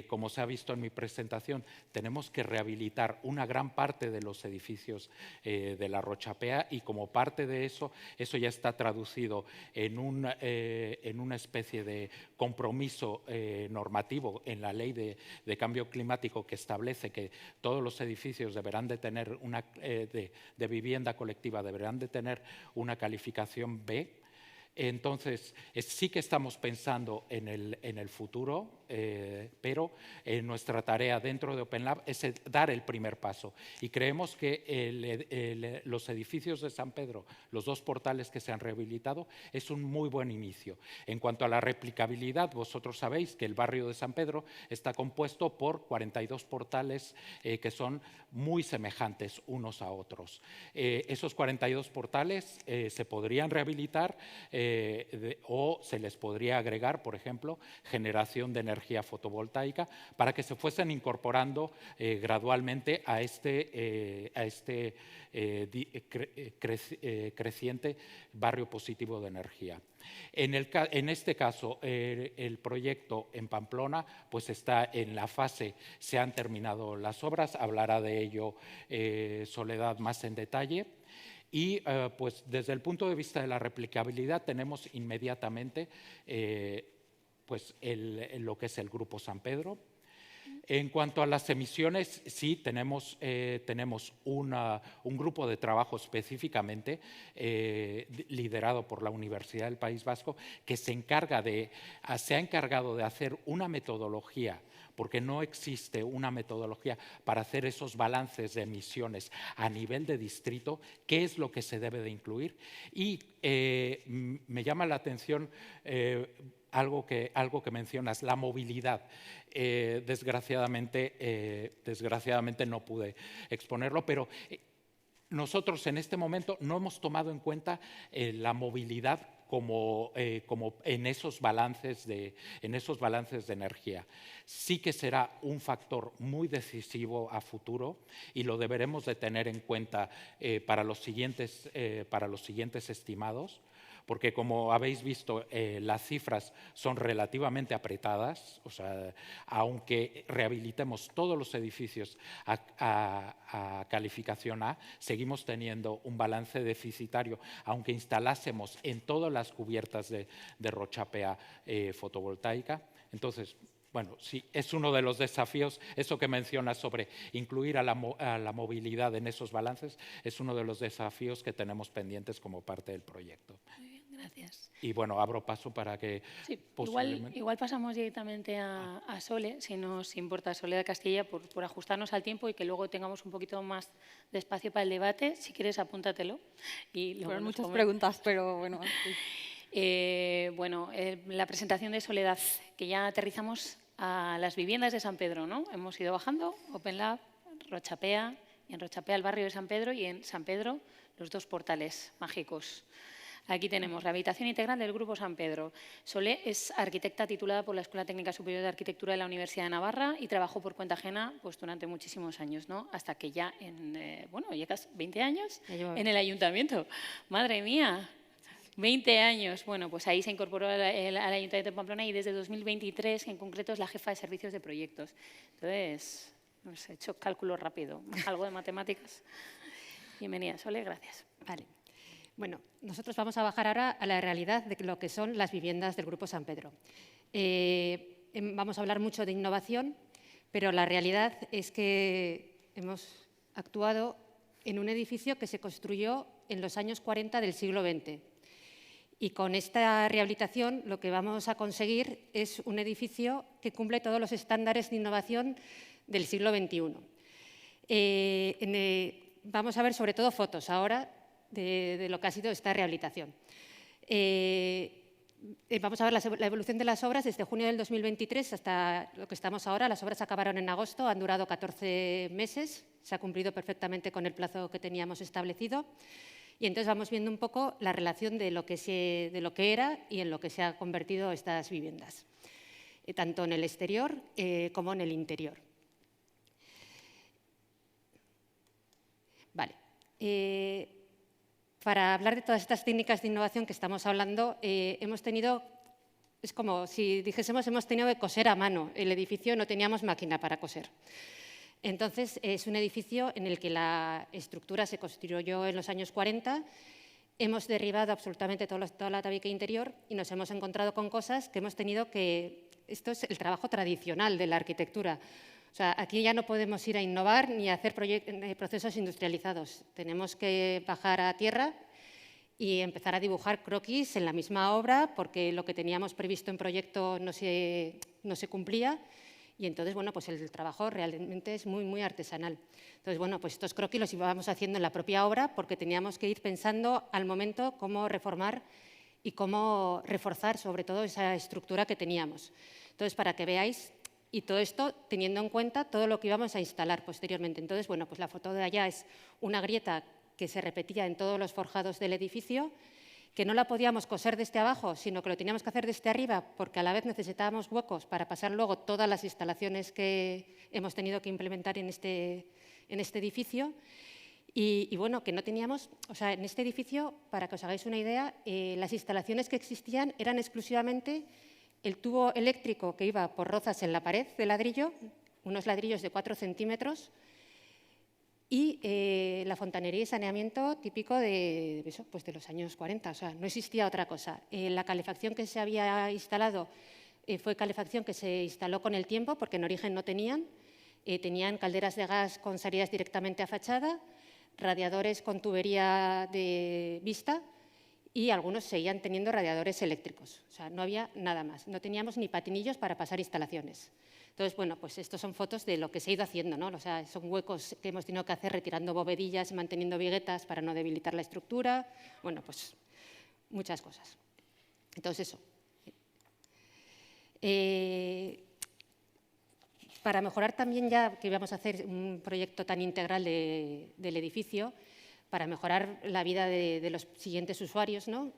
Como se ha visto en mi presentación, tenemos que rehabilitar una gran parte de los edificios de la Rochapea y como parte de eso ya está traducido en una especie de compromiso normativo en la ley de cambio climático que establece que todos los edificios deberán de tener de vivienda colectiva deberán de tener una calificación B. Entonces, sí que estamos pensando en el futuro, pero nuestra tarea dentro de Open Lab es dar el primer paso. Y creemos que los edificios de San Pedro, los 2 portales que se han rehabilitado, es un muy buen inicio. En cuanto a la replicabilidad, vosotros sabéis que el barrio de San Pedro está compuesto por 42 portales que son muy semejantes unos a otros. Esos 42 portales se podrían rehabilitar o se les podría agregar, por ejemplo, generación de energía fotovoltaica para que se fuesen incorporando gradualmente a este creciente barrio positivo de energía. En este caso, el proyecto en Pamplona pues está en la fase, se han terminado las obras, hablará de ello Soledad más en detalle. Y pues desde el punto de vista de la replicabilidad tenemos inmediatamente pues lo que es el Grupo San Pedro. En cuanto a las emisiones, sí, tenemos un grupo de trabajo específicamente liderado por la Universidad del País Vasco que se ha encargado de hacer una metodología, porque no existe una metodología para hacer esos balances de emisiones a nivel de distrito, qué es lo que se debe de incluir. Y me llama la atención algo que mencionas, la movilidad. Desgraciadamente no pude exponerlo, pero nosotros en este momento no hemos tomado en cuenta la movilidad como en esos balances de energía. Sí que será un factor muy decisivo a futuro y lo deberemos de tener en cuenta para los siguientes estimados, porque como habéis visto, las cifras son relativamente apretadas, o sea, aunque rehabilitemos todos los edificios a calificación A, seguimos teniendo un balance deficitario, aunque instalásemos en todas las cubiertas de Rochapea fotovoltaica. Entonces, bueno, sí, es uno de los desafíos, eso que mencionas sobre incluir a la movilidad en esos balances, es uno de los desafíos que tenemos pendientes como parte del proyecto. Muy bien, gracias. Y bueno, abro paso para que… Sí, posiblemente… igual pasamos directamente a Sole, si nos importa, Sole de Castilla, por ajustarnos al tiempo y que luego tengamos un poquito más de espacio para el debate. Si quieres, apúntatelo. Fueron muchas preguntas, pero bueno… Sí. La presentación de Soledad, que ya aterrizamos a las viviendas de San Pedro, ¿no? Hemos ido bajando, Open Lab, Rochapea, y en Rochapea el barrio de San Pedro y en San Pedro los 2 portales mágicos. Aquí tenemos la habitación integral del Grupo San Pedro. Solé es arquitecta titulada por la Escuela Técnica Superior de Arquitectura de la Universidad de Navarra y trabajó por cuenta ajena pues, durante muchísimos años, ¿no? Hasta que ya ya casi 20 años en el ayuntamiento. ¡Madre mía! 20 años. Bueno, pues ahí se incorporó al Ayuntamiento de Pamplona y desde 2023, en concreto, es la jefa de servicios de proyectos. Entonces, no sé, he hecho cálculo rápido, algo de matemáticas. Bienvenida, Sole, gracias. Vale. Bueno, nosotros vamos a bajar ahora a la realidad de lo que son las viviendas del Grupo San Pedro. Vamos a hablar mucho de innovación, pero la realidad es que hemos actuado en un edificio que se construyó en los años 40 del siglo XX. Y con esta rehabilitación lo que vamos a conseguir es un edificio que cumple todos los estándares de innovación del siglo XXI. Vamos a ver sobre todo fotos ahora de lo que ha sido esta rehabilitación. Vamos a ver la evolución de las obras desde junio del 2023 hasta lo que estamos ahora. Las obras acabaron en agosto, han durado 14 meses, se ha cumplido perfectamente con el plazo que teníamos establecido. Y entonces vamos viendo un poco la relación de lo que era y en lo que se han convertido estas viviendas, tanto en el exterior como en el interior. Vale. Para hablar de todas estas técnicas de innovación que estamos hablando, hemos tenido, es como si dijésemos, hemos tenido que coser a mano. El edificio no teníamos máquina para coser. Entonces, es un edificio en el que la estructura se construyó en los años 40. Hemos derribado absolutamente toda la tabique interior y nos hemos encontrado con cosas que hemos tenido que… Esto es el trabajo tradicional de la arquitectura. O sea, aquí ya no podemos ir a innovar ni a hacer procesos industrializados. Tenemos que bajar a tierra y empezar a dibujar croquis en la misma obra porque lo que teníamos previsto en proyecto no se cumplía. Y entonces, bueno, pues el trabajo realmente es muy, muy artesanal. Entonces, bueno, pues estos croquis los íbamos haciendo en la propia obra porque teníamos que ir pensando al momento cómo reformar y cómo reforzar sobre todo esa estructura que teníamos. Entonces, para que veáis, y todo esto teniendo en cuenta todo lo que íbamos a instalar posteriormente. Entonces, bueno, pues la foto de allá es una grieta que se repetía en todos los forjados del edificio, que no la podíamos coser desde abajo, sino que lo teníamos que hacer desde arriba, porque a la vez necesitábamos huecos para pasar luego todas las instalaciones que hemos tenido que implementar en este edificio. Y bueno, que no teníamos, o sea, en este edificio, para que os hagáis una idea, las instalaciones que existían eran exclusivamente el tubo eléctrico que iba por rozas en la pared de ladrillo, unos ladrillos de 4 centímetros, y la fontanería y saneamiento típico de los años 40, o sea, no existía otra cosa. La calefacción que se había instalado fue calefacción que se instaló con el tiempo, porque en origen no tenían. Tenían calderas de gas con salidas directamente a fachada, radiadores con tubería de vista y algunos seguían teniendo radiadores eléctricos. O sea, no había nada más. No teníamos ni patinillos para pasar instalaciones. Entonces, bueno, pues estos son fotos de lo que se ha ido haciendo, ¿no? O sea, son huecos que hemos tenido que hacer retirando bovedillas y manteniendo viguetas para no debilitar la estructura. Bueno, pues muchas cosas. Entonces, eso. Para mejorar también, ya que íbamos a hacer un proyecto tan integral del edificio, para mejorar la vida de los siguientes usuarios, ¿no?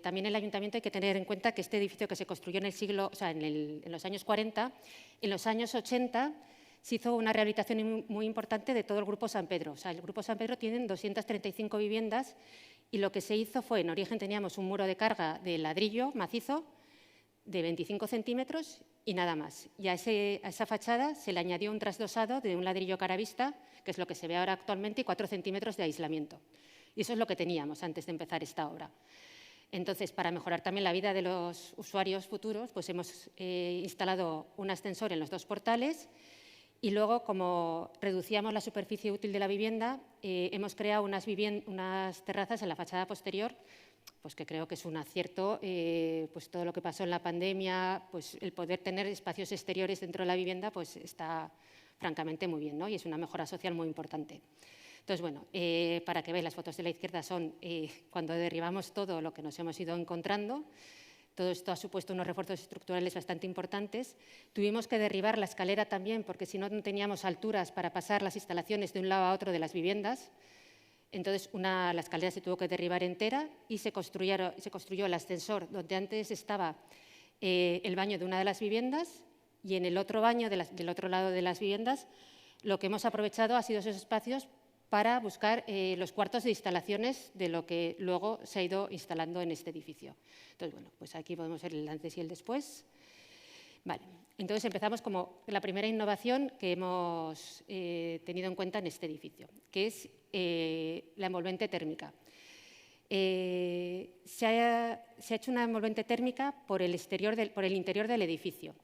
También el Ayuntamiento hay que tener en cuenta que este edificio que se construyó en el siglo, o sea, en los años 40, en los años 80 se hizo una rehabilitación muy importante de todo el Grupo San Pedro. O sea, el Grupo San Pedro tiene 235 viviendas y lo que se hizo fue, en origen teníamos un muro de carga de ladrillo macizo de 25 centímetros y nada más. Y a esa fachada se le añadió un trasdosado de un ladrillo caravista, que es lo que se ve ahora actualmente, y 4 centímetros de aislamiento. Y eso es lo que teníamos antes de empezar esta obra. Entonces, para mejorar también la vida de los usuarios futuros, pues hemos instalado un ascensor en los 2 portales y luego, como reducíamos la superficie útil de la vivienda, hemos creado unas terrazas en la fachada posterior, pues que creo que es un acierto, pues todo lo que pasó en la pandemia, pues el poder tener espacios exteriores dentro de la vivienda, pues está francamente muy bien, ¿no? Y es una mejora social muy importante. Entonces, bueno, para que veáis, las fotos de la izquierda son cuando derribamos todo lo que nos hemos ido encontrando. Todo esto ha supuesto unos refuerzos estructurales bastante importantes. Tuvimos que derribar la escalera también, porque si no, no teníamos alturas para pasar las instalaciones de un lado a otro de las viviendas. Entonces, la escalera se tuvo que derribar entera y se construyó el ascensor, donde antes estaba el baño de una de las viviendas, y en el otro baño del otro lado de las viviendas lo que hemos aprovechado ha sido esos espacios para buscar los cuartos de instalaciones de lo que luego se ha ido instalando en este edificio. Entonces, bueno, pues aquí podemos ver el antes y el después. Vale, entonces empezamos como la primera innovación que hemos tenido en cuenta en este edificio, que es la envolvente térmica. Se ha hecho una envolvente térmica por el interior del edificio.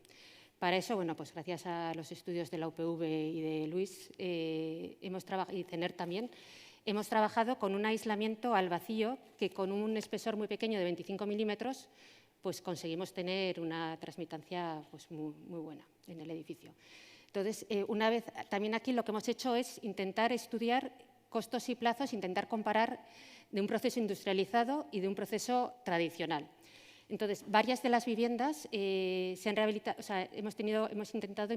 Para eso, bueno, pues gracias a los estudios de la UPV y de Luis y CENER también, hemos trabajado con un aislamiento al vacío que con un espesor muy pequeño de 25 milímetros pues conseguimos tener una transmitancia pues, muy buena en el edificio. Entonces, también aquí lo que hemos hecho es intentar estudiar costos y plazos, intentar comparar de un proceso industrializado y de un proceso tradicional. Entonces, varias de las viviendas se han rehabilitado, o sea, hemos intentado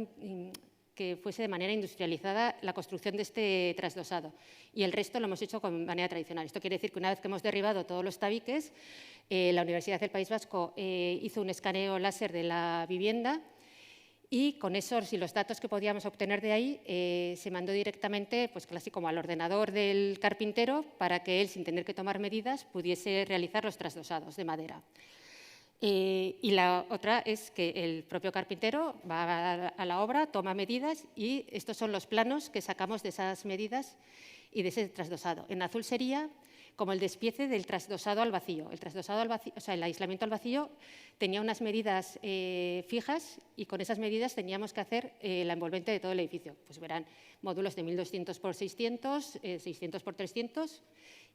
que fuese de manera industrializada la construcción de este trasdosado y el resto lo hemos hecho de manera tradicional. Esto quiere decir que una vez que hemos derribado todos los tabiques, la Universidad del País Vasco hizo un escaneo láser de la vivienda y con esos y los datos que podíamos obtener de ahí se mandó directamente, pues casi como al ordenador del carpintero para que él, sin tener que tomar medidas, pudiese realizar los trasdosados de madera. Y la otra es que el propio carpintero va a la obra, toma medidas y estos son los planos que sacamos de esas medidas y de ese trasdosado. En azul sería como el despiece del trasdosado al vacío. El trasdosado al vacío, o sea, el aislamiento al vacío tenía unas medidas fijas y con esas medidas teníamos que hacer la envolvente de todo el edificio. Pues verán, módulos de 1200 por 600, 600 por 300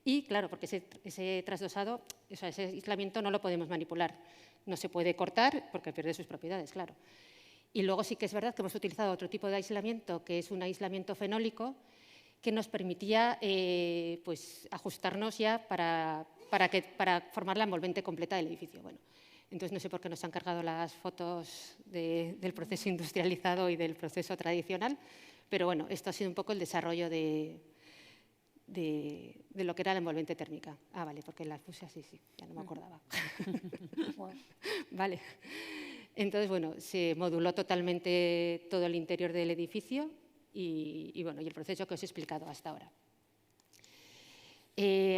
y, claro, porque ese trasdosado, o sea, ese aislamiento no lo podemos manipular. No se puede cortar porque pierde sus propiedades, claro. Y luego sí que es verdad que hemos utilizado otro tipo de aislamiento, que es un aislamiento fenólico, que nos permitía pues, ajustarnos ya para formar la envolvente completa del edificio. Bueno, entonces no sé por qué nos han cargado las fotos del proceso industrializado y del proceso tradicional, pero bueno, esto ha sido un poco el desarrollo de lo que era la envolvente térmica. Ah, vale, porque las puse así, sí, ya no me acordaba. Vale. Entonces, bueno, se moduló totalmente todo el interior del edificio y bueno, y el proceso que os he explicado hasta ahora.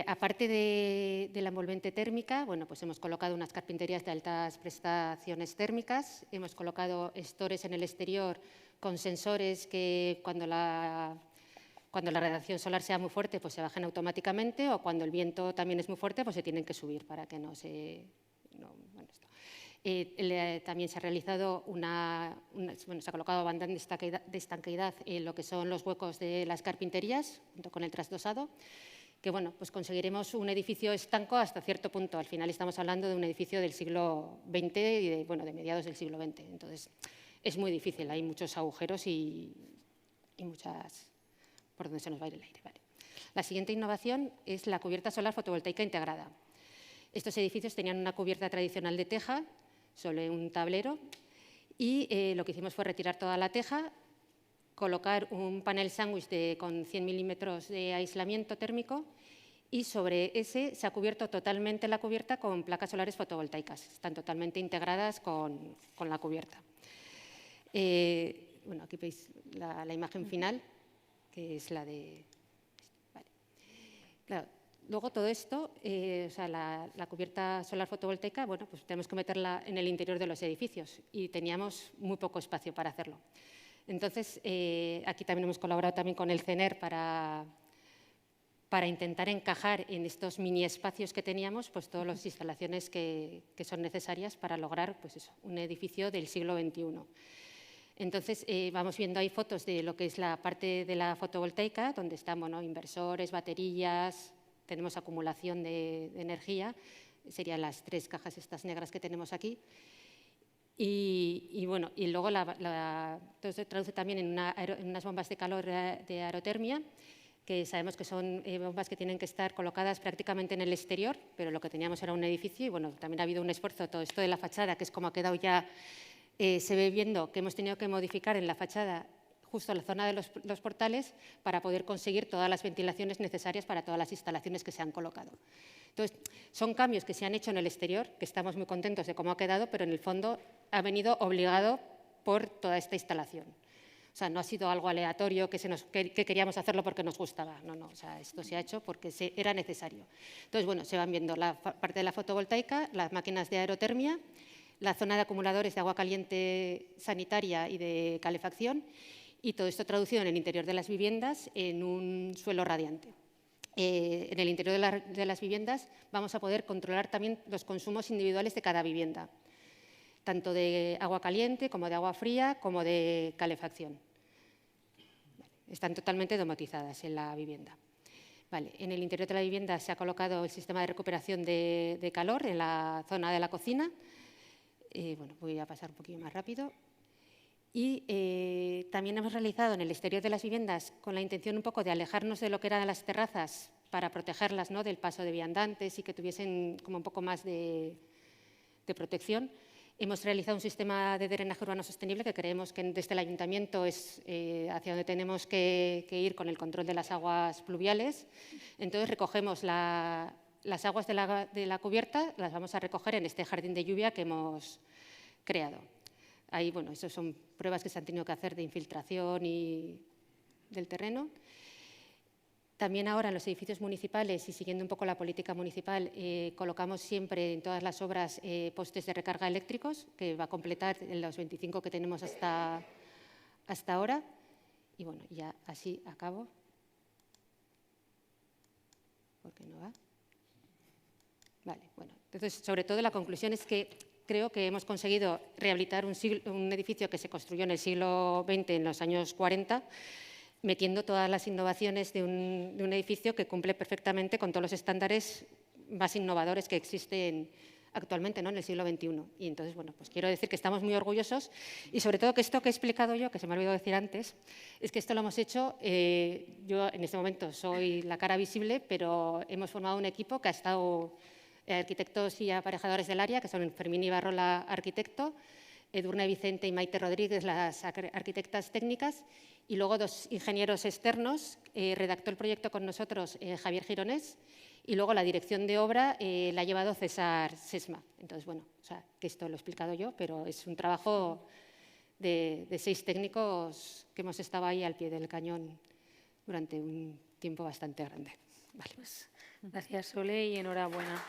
Aparte de la envolvente térmica, bueno, pues hemos colocado unas carpinterías de altas prestaciones térmicas, hemos colocado estores en el exterior con sensores que cuando la radiación solar sea muy fuerte, pues se bajen automáticamente o cuando el viento también es muy fuerte, pues se tienen que subir para que no se... también se ha realizado se ha colocado banda de estanqueidad en lo que son los huecos de las carpinterías, junto con el trasdosado, que bueno, pues conseguiremos un edificio estanco hasta cierto punto. Al final estamos hablando de un edificio del siglo XX y de mediados del siglo XX. Entonces, es muy difícil, hay muchos agujeros y muchas... por donde se nos va a ir el aire. Vale. La siguiente innovación es la cubierta solar fotovoltaica integrada. Estos edificios tenían una cubierta tradicional de teja sobre un tablero y lo que hicimos fue retirar toda la teja, colocar un panel sándwich con 100 milímetros de aislamiento térmico y sobre ese se ha cubierto totalmente la cubierta con placas solares fotovoltaicas. Están totalmente integradas con la cubierta. Bueno, aquí veis la imagen final, que es la de... Vale. Claro, luego todo esto, o sea, la cubierta solar fotovoltaica, bueno, pues tenemos que meterla en el interior de los edificios y teníamos muy poco espacio para hacerlo. Entonces, aquí también hemos colaborado también con el CENER para intentar encajar en estos mini espacios que teníamos pues todas las instalaciones que son necesarias para lograr pues eso, un edificio del siglo XXI. Entonces, vamos viendo ahí fotos de lo que es la parte de la fotovoltaica, donde están inversores, baterías, tenemos acumulación de energía, serían las 3 cajas estas negras que tenemos aquí. Y bueno, y luego todo se traduce también en unas bombas de calor de aerotermia, que sabemos que son bombas que tienen que estar colocadas prácticamente en el exterior, pero lo que teníamos era un edificio y bueno, también ha habido un esfuerzo, todo esto de la fachada, que es como ha quedado ya, se ve viendo que hemos tenido que modificar en la fachada justo la zona de los portales para poder conseguir todas las ventilaciones necesarias para todas las instalaciones que se han colocado. Entonces, son cambios que se han hecho en el exterior, que estamos muy contentos de cómo ha quedado, pero en el fondo ha venido obligado por toda esta instalación. O sea, no ha sido algo aleatorio que queríamos hacerlo porque nos gustaba. No, no, o sea, esto se ha hecho porque era necesario. Entonces, bueno, se van viendo la parte de la fotovoltaica, las máquinas de aerotermia, la zona de acumuladores de agua caliente sanitaria y de calefacción, y todo esto traducido en el interior de las viviendas en un suelo radiante. En el interior de las viviendas vamos a poder controlar también los consumos individuales de cada vivienda, tanto de agua caliente como de agua fría, como de calefacción. Están totalmente domotizadas en la vivienda. Vale, en el interior de la vivienda se ha colocado el sistema de recuperación de calor en la zona de la cocina. Bueno, voy a pasar un poquito más rápido. Y también hemos realizado en el exterior de las viviendas, con la intención un poco de alejarnos de lo que eran las terrazas para protegerlas, ¿no?, del paso de viandantes y que tuviesen como un poco más de protección. Hemos realizado un sistema de drenaje urbano sostenible que creemos que desde el ayuntamiento es hacia donde tenemos que ir con el control de las aguas pluviales. Entonces recogemos las aguas de la cubierta, las vamos a recoger en este jardín de lluvia que hemos creado. Ahí, bueno, esas son pruebas que se han tenido que hacer de infiltración y del terreno. También ahora en los edificios municipales, y siguiendo un poco la política municipal, colocamos siempre en todas las obras postes de recarga eléctricos, que va a completar en los 25 que tenemos hasta ahora. Y bueno, ya así acabo. ¿Por qué no va? Vale, bueno, entonces sobre todo la conclusión es que creo que hemos conseguido rehabilitar un edificio que se construyó en el siglo XX, en los años 40, metiendo todas las innovaciones de un edificio que cumple perfectamente con todos los estándares más innovadores que existen actualmente, ¿no?, en el siglo XXI. Y entonces, bueno, pues quiero decir que estamos muy orgullosos y sobre todo que esto que he explicado yo, que se me ha olvidado decir antes, es que esto lo hemos hecho, yo en este momento soy la cara visible, pero hemos formado un equipo que ha estado arquitectos y aparejadores del área, que son Fermín Ibarrola, arquitecto, Edurne Vicente y Maite Rodríguez, las arquitectas técnicas, y luego 2 ingenieros externos. Redactó el proyecto con nosotros Javier Gironés, y luego la dirección de obra la ha llevado César Sesma. Entonces, bueno, o sea, que esto lo he explicado yo, pero es un trabajo de 6 técnicos que hemos estado ahí al pie del cañón durante un tiempo bastante grande. Vale. Pues, gracias, Sole, y enhorabuena.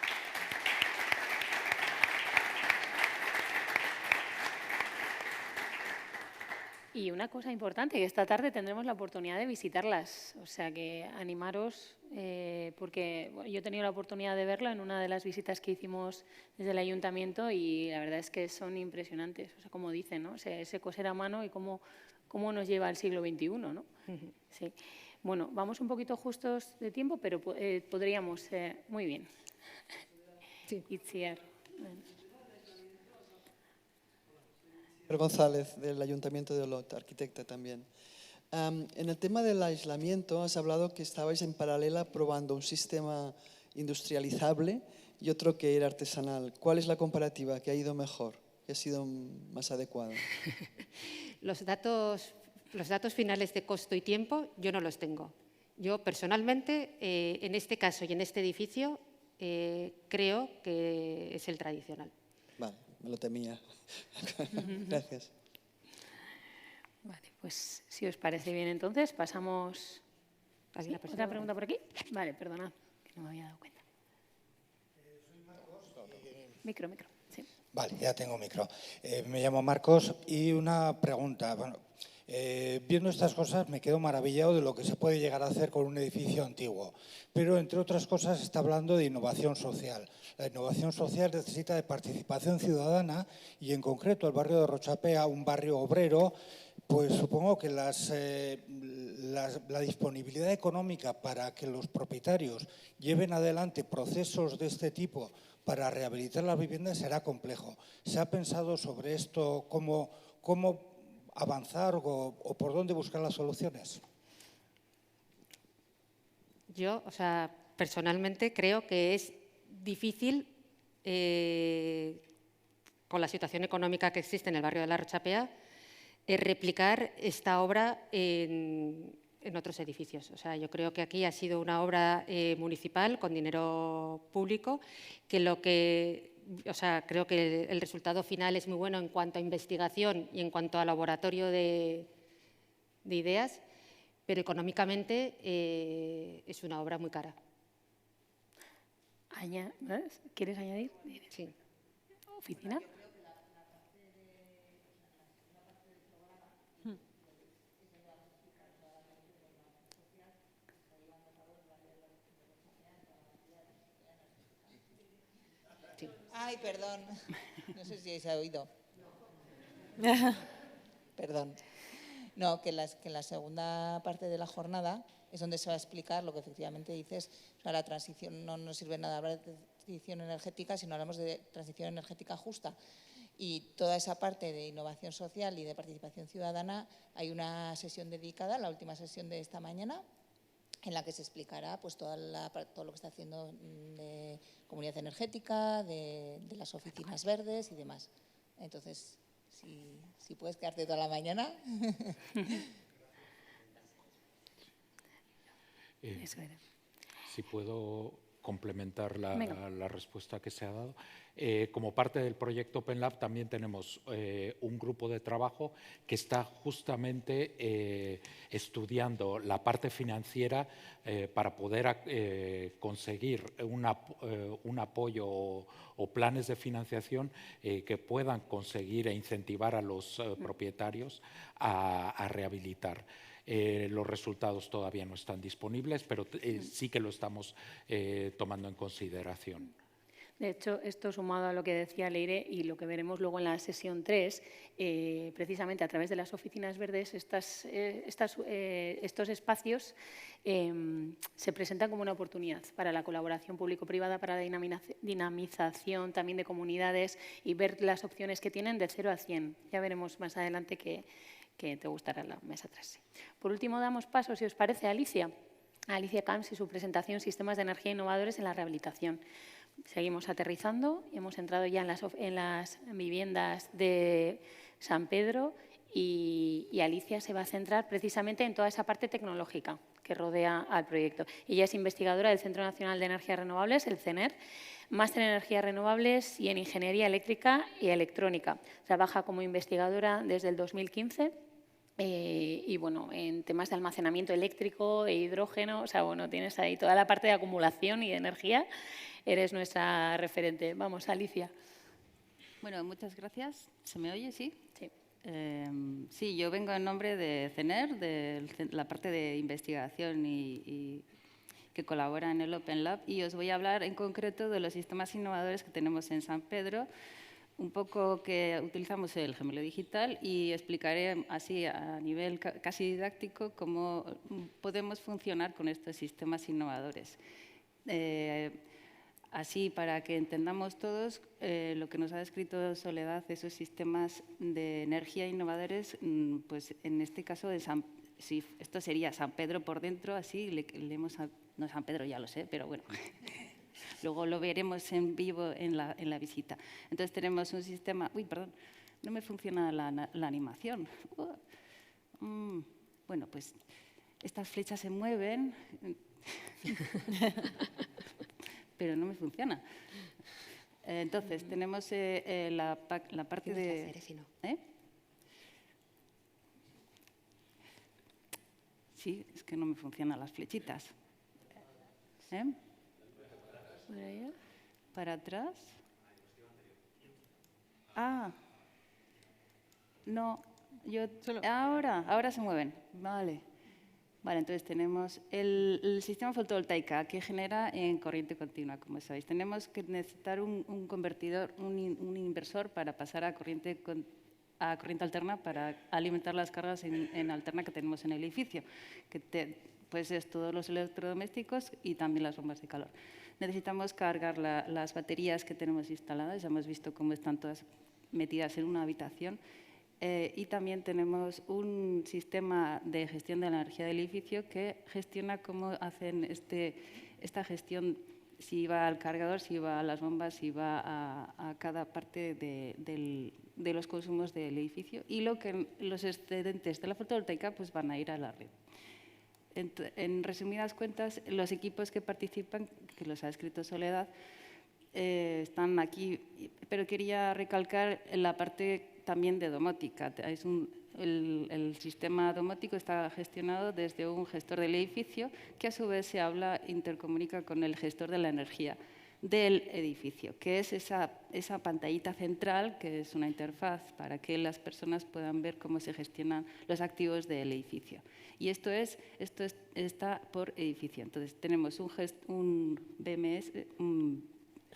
Y una cosa importante, que esta tarde tendremos la oportunidad de visitarlas, o sea que animaros, porque bueno, yo he tenido la oportunidad de verla en una de las visitas que hicimos desde el ayuntamiento y la verdad es que son impresionantes, o sea, como dicen, ¿no? Ese coser a mano y cómo nos lleva al siglo XXI, ¿no? Sí. Bueno, vamos un poquito justos de tiempo, pero podríamos… muy bien. Sí. Itziar. González, del Ayuntamiento de Olot, arquitecta también. En el tema del aislamiento, has hablado que estabais en paralela probando un sistema industrializable y otro que era artesanal. ¿Cuál es la comparativa? ¿Qué ha ido mejor? ¿Qué ha sido más adecuado? Los datos finales de costo y tiempo yo no los tengo. Yo personalmente, en este caso y en este edificio, creo que es el tradicional. Vale, me lo temía. Gracias. Vale, pues si os parece bien entonces pasamos… ¿Sí? ¿Otra pregunta por aquí? Vale, perdonad, que no me había dado cuenta. Micro, sí. Vale, ya tengo micro. Me llamo Marcos y una pregunta. Bueno, viendo estas cosas me quedo maravillado de lo que se puede llegar a hacer con un edificio antiguo. Pero, entre otras cosas, está hablando de innovación social. La innovación social necesita de participación ciudadana y, en concreto, el barrio de Rochapea, un barrio obrero, pues supongo que la disponibilidad económica para que los propietarios lleven adelante procesos de este tipo para rehabilitar la vivienda será complejo. ¿Se ha pensado sobre esto, cómo avanzar o por dónde buscar las soluciones? Yo, o sea, personalmente creo que es difícil, con la situación económica que existe en el barrio de la Rochapea, replicar esta obra en otros edificios. O sea, yo creo que aquí ha sido una obra municipal con dinero público, creo que el resultado final es muy bueno en cuanto a investigación y en cuanto a laboratorio de de ideas, pero económicamente es una obra muy cara. ¿Quieres añadir? Sí. ¿Oficina? Ay, perdón. No sé si se ha oído. Perdón. No, que la segunda parte de la jornada es donde se va a explicar lo que efectivamente dices. O sea, la transición no nos sirve nada hablar de transición energética, sino hablamos de transición energética justa. Y toda esa parte de innovación social y de participación ciudadana, hay una sesión dedicada, la última sesión de esta mañana, en la que se explicará pues, todo lo que está haciendo de comunidad energética, de las oficinas verdes y demás. Entonces, si puedes quedarte toda la mañana. Si puedo complementar la respuesta que se ha dado. Como parte del proyecto Open Lab también tenemos un grupo de trabajo que está justamente estudiando la parte financiera para poder conseguir un apoyo o planes de financiación que puedan conseguir e incentivar a los propietarios a rehabilitar. Los resultados todavía no están disponibles, pero sí que lo estamos tomando en consideración. De hecho, esto sumado a lo que decía Leire y lo que veremos luego en la sesión 3, precisamente a través de las oficinas verdes, estos espacios se presentan como una oportunidad para la colaboración público-privada, para la dinamización también de comunidades y ver las opciones que tienen de 0 a 100. Ya veremos más adelante que te gustará la mesa 3. Por último, damos paso, si os parece, a Alicia Camps y su presentación Sistemas de energía innovadores en la rehabilitación. Seguimos aterrizando, hemos entrado ya en las viviendas de San Pedro y Alicia se va a centrar precisamente en toda esa parte tecnológica que rodea al proyecto. Ella es investigadora del Centro Nacional de Energías Renovables, el CENER, máster en energías renovables y en ingeniería eléctrica y electrónica. Trabaja como investigadora desde el 2015 y bueno, en temas de almacenamiento eléctrico e hidrógeno, o sea, bueno, tienes ahí toda la parte de acumulación y de energía. Eres nuestra referente. Vamos, Alicia. Bueno, muchas gracias. ¿Se me oye? ¿Sí? Sí. Sí, yo vengo en nombre de CENER, de la parte de investigación y que colabora en el Open Lab, y os voy a hablar en concreto de los sistemas innovadores que tenemos en San Pedro, un poco que utilizamos el gemelo digital y explicaré así a nivel casi didáctico cómo podemos funcionar con estos sistemas innovadores. Así, para que entendamos todos lo que nos ha descrito Soledad, esos sistemas de energía innovadores, pues en este caso, sí, esto sería San Pedro por dentro, así leemos no San Pedro, ya lo sé, pero bueno, luego lo veremos en vivo en la visita. Entonces tenemos un sistema… Uy, perdón, no me funciona la animación. Bueno, pues estas flechas se mueven… pero no me funciona. Entonces, tenemos la parte de… Sí, es que no me funcionan las flechitas. ¿Para atrás? Ah, no, ahora se mueven, vale. Vale, entonces tenemos el sistema fotovoltaica que genera en corriente continua, como sabéis. Tenemos que necesitar un convertidor, un inversor para pasar a corriente alterna para alimentar las cargas en alterna que tenemos en el edificio, que pues es todos los electrodomésticos y también las bombas de calor. Necesitamos cargar las baterías que tenemos instaladas, ya hemos visto cómo están todas metidas en una habitación. Y también tenemos un sistema de gestión de la energía del edificio que gestiona cómo hacen esta gestión, si va al cargador, si va a las bombas, si va a cada parte de los consumos del edificio, y los excedentes de la fotovoltaica pues van a ir a la red. En resumidas cuentas, los equipos que participan, que los ha escrito Soledad, están aquí, pero quería recalcar la parte también de domótica. Es el sistema domótico está gestionado desde un gestor del edificio que a su vez intercomunica con el gestor de la energía del edificio, que es esa pantallita central, que es una interfaz para que las personas puedan ver cómo se gestionan los activos del edificio. Y esto está por edificio. Entonces, tenemos un BMS, un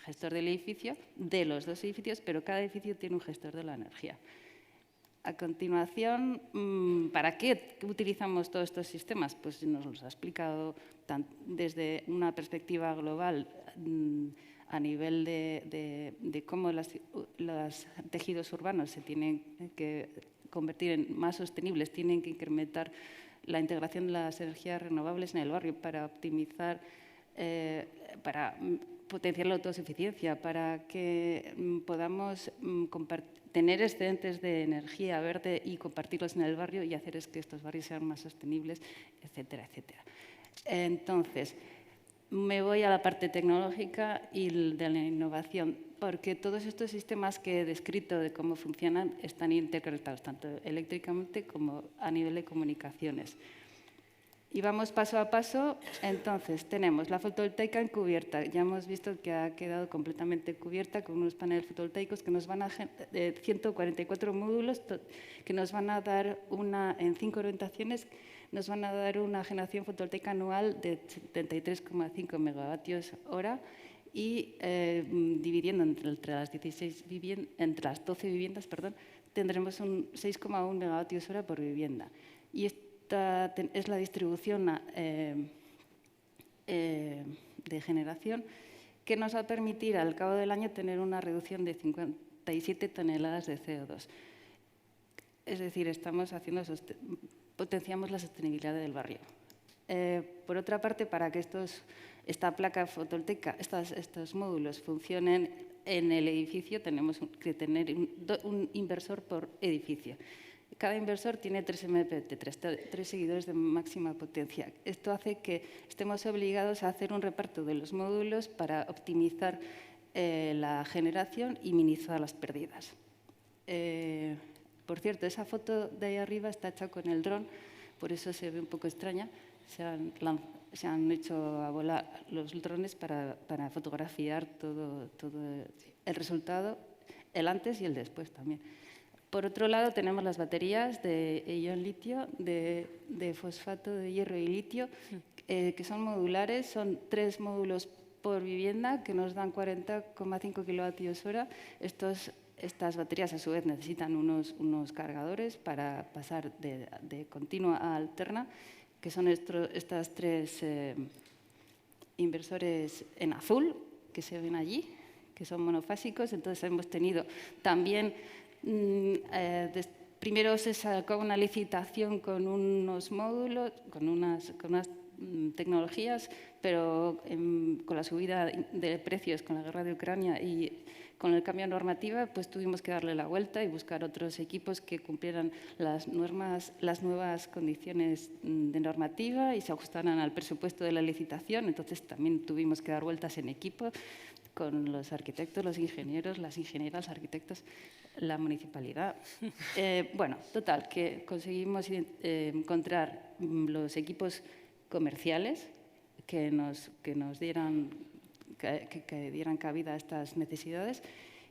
gestor del edificio, de los dos edificios, pero cada edificio tiene un gestor de la energía. A continuación, ¿para qué utilizamos todos estos sistemas? Pues nos los ha explicado desde una perspectiva global a nivel de cómo los tejidos urbanos se tienen que convertir en más sostenibles, tienen que incrementar la integración de las energías renovables en el barrio para optimizar, para potenciar la autosuficiencia, para que podamos tener excedentes de energía verde y compartirlos en el barrio y hacer que estos barrios sean más sostenibles, etcétera, etcétera. Entonces, me voy a la parte tecnológica y de la innovación, porque todos estos sistemas que he descrito de cómo funcionan están interconectados, tanto eléctricamente como a nivel de comunicaciones. Y vamos paso a paso. Entonces, tenemos la fotovoltaica encubierta. Ya hemos visto que ha quedado completamente cubierta con unos paneles fotovoltaicos que nos van a 144 módulos que nos van a dar en 5 orientaciones, nos van a dar una generación fotovoltaica anual de 73,5 megavatios hora y dividiendo entre las 12 viviendas, tendremos un 6,1 megavatios hora por vivienda. Y esta es la distribución de generación que nos va a permitir al cabo del año tener una reducción de 57 toneladas de CO2. Es decir, potenciamos la sostenibilidad del barrio. Por otra parte, para que esta placa fotovoltaica, estos módulos funcionen en el edificio, tenemos que tener un inversor por edificio. Cada inversor tiene 3 MPT, 3 seguidores de máxima potencia. Esto hace que estemos obligados a hacer un reparto de los módulos para optimizar la generación y minimizar las pérdidas. Por cierto, esa foto de ahí arriba está hecha con el dron, por eso se ve un poco extraña. Se han hecho a volar los drones para fotografiar todo el resultado, el antes y el después también. Por otro lado, tenemos las baterías de ion litio, de fosfato de hierro y litio, que son modulares, son 3 módulos por vivienda que nos dan 40,5 kilovatios hora. Estas baterías, a su vez, necesitan unos cargadores para pasar de continua a alterna, que son estas 3 inversores en azul que se ven allí, que son monofásicos. Entonces, hemos tenido también... primero se sacó una licitación con unos módulos, con unas tecnologías, pero con la subida de precios, con la guerra de Ucrania y con el cambio de normativa, pues tuvimos que darle la vuelta y buscar otros equipos que cumplieran las nuevas condiciones de normativa y se ajustaran al presupuesto de la licitación. Entonces también tuvimos que dar vueltas en equipo con los arquitectos, los ingenieros, las ingenieras, los arquitectos, la municipalidad. Bueno, total, que conseguimos encontrar los equipos comerciales que dieran cabida a estas necesidades,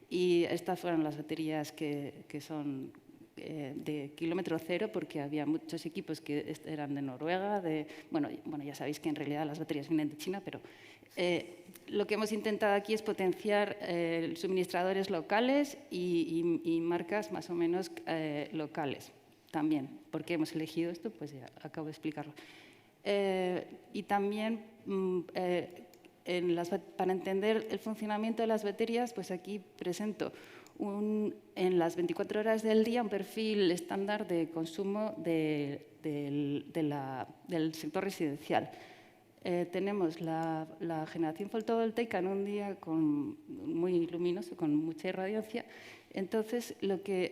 y estas fueron las baterías que son de kilómetro cero, porque había muchos equipos que eran de Noruega, bueno, ya sabéis que en realidad las baterías vienen de China, pero lo que hemos intentado aquí es potenciar suministradores locales y marcas más o menos locales también. ¿Por qué hemos elegido esto? Pues ya acabo de explicarlo. Y también para entender el funcionamiento de las baterías, pues aquí presento en las 24 horas del día un perfil estándar de consumo del sector residencial. Tenemos la generación fotovoltaica en un día muy luminoso, con mucha irradiancia. Entonces,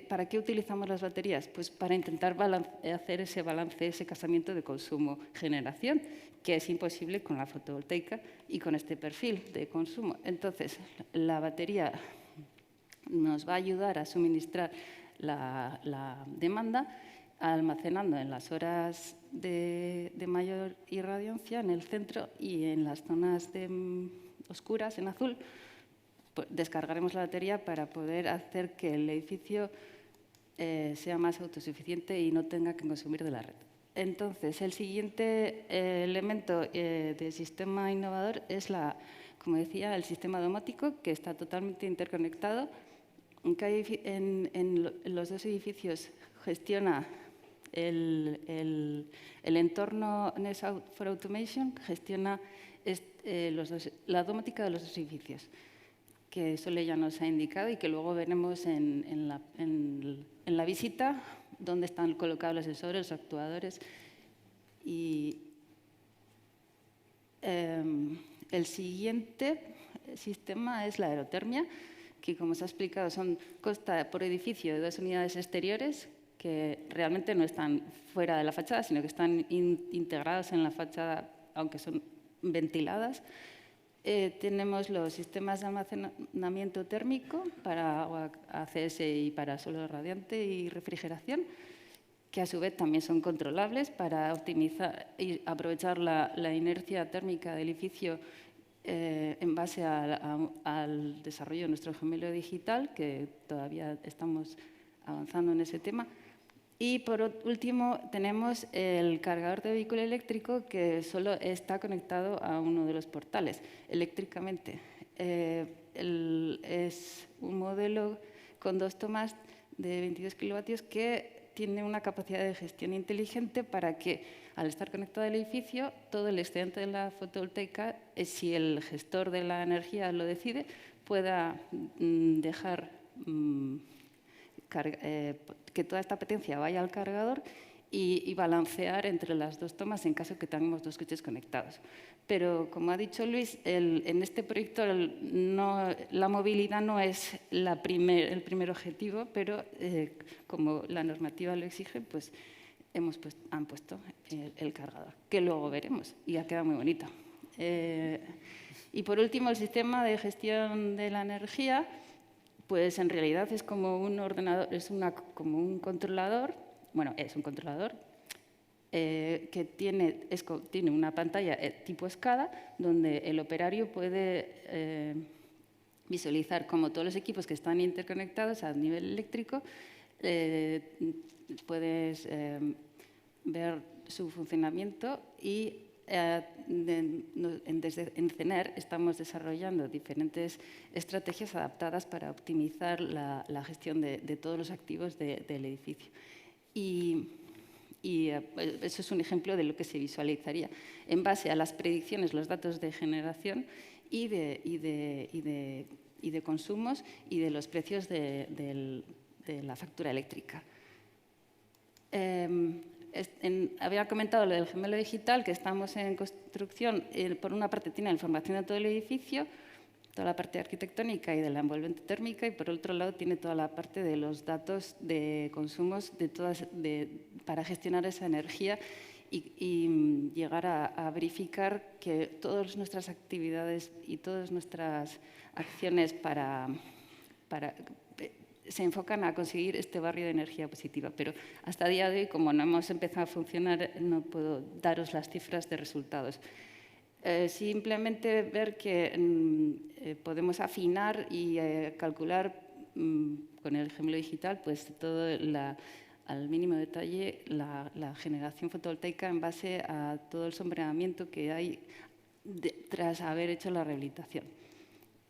¿para qué utilizamos las baterías? Pues para intentar hacer ese balance, ese casamiento de consumo-generación, que es imposible con la fotovoltaica y con este perfil de consumo. Entonces, la batería nos va a ayudar a suministrar la demanda almacenando en las horas de mayor irradiancia en el centro y en las zonas oscuras, en azul, pues descargaremos la batería para poder hacer que el edificio sea más autosuficiente y no tenga que consumir de la red. Entonces, el siguiente elemento del sistema innovador es, como decía, el sistema domótico, que está totalmente interconectado. En los dos edificios gestiona el entorno NES for Automation, gestiona la domótica de los dos edificios, que Sole ya nos ha indicado y que luego veremos en la visita, dónde están colocados los sensores, los actuadores. Y el siguiente sistema es la aerotermia, que, como se ha explicado, consta por edificio de 2 unidades exteriores que realmente no están fuera de la fachada, sino que están integradas en la fachada, aunque son ventiladas. Tenemos los sistemas de almacenamiento térmico para agua ACS y para suelo radiante y refrigeración, que a su vez también son controlables para optimizar y aprovechar la inercia térmica del edificio en base al desarrollo de nuestro gemelo digital, que todavía estamos avanzando en ese tema. Y por último tenemos el cargador de vehículo eléctrico, que solo está conectado a uno de los portales eléctricamente. Es un modelo con 2 tomas de 22 kilovatios que tiene una capacidad de gestión inteligente para que, al estar conectado al edificio, todo el excedente de la fotovoltaica, si el gestor de la energía lo decide, pueda dejar que toda esta potencia vaya al cargador y balancear entre las 2 tomas en caso que tengamos 2 coches conectados. Pero, como ha dicho Luis, en este proyecto la movilidad no es el primer objetivo, pero como la normativa lo exige, pues han puesto el cargador, que luego veremos, y ha quedado muy bonito. Y por último, el sistema de gestión de la energía, pues en realidad es como un ordenador, como un controlador, bueno, es un controlador que tiene una pantalla tipo SCADA, donde el operario puede visualizar cómo todos los equipos que están interconectados a nivel eléctrico, puedes ver su funcionamiento y en CENER estamos desarrollando diferentes estrategias adaptadas para optimizar la gestión de todos los activos del edificio. Y eso es un ejemplo de lo que se visualizaría en base a las predicciones, los datos de generación y de consumos y de los precios de la factura eléctrica. Había comentado lo del gemelo digital, que estamos en construcción. Por una parte tiene la información de todo el edificio, toda la parte arquitectónica y de la envolvente térmica, y por otro lado tiene toda la parte de los datos de consumos para gestionar esa energía y llegar a verificar que todas nuestras actividades y todas nuestras acciones se enfocan a conseguir este barrio de energía positiva. Pero hasta el día de hoy, como no hemos empezado a funcionar, no puedo daros las cifras de resultados. Simplemente ver que podemos afinar y calcular con el gemelo digital pues todo al mínimo detalle la generación fotovoltaica en base a todo el sombreamiento que hay tras haber hecho la rehabilitación.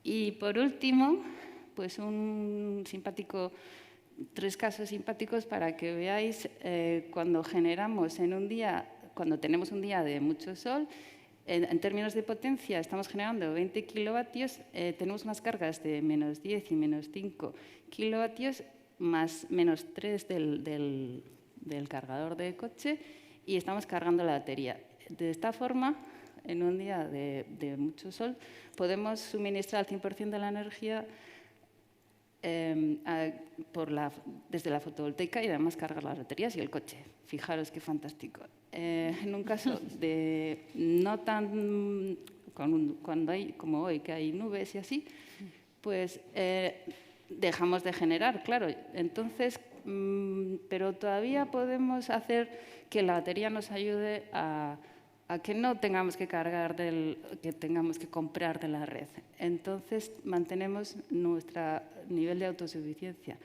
Y por último, pues tres casos simpáticos para que veáis cuando generamos cuando tenemos un día de mucho sol. En términos de potencia, estamos generando 20 kilovatios, tenemos unas cargas de -10 y -5 kilovatios, más -3 del cargador de coche, y estamos cargando la batería. De esta forma, en un día de mucho sol, podemos suministrar al 100% de la energía desde la fotovoltaica y además cargar las baterías y el coche. Fijaros qué fantástico. En un caso no tan cuando hay como hoy, que hay nubes y así, pues dejamos de generar, claro. Entonces pero todavía podemos hacer que la batería nos ayude a que no tengamos que cargar que tengamos que comprar de la red. Entonces, mantenemos nuestro nivel de autosuficiencia.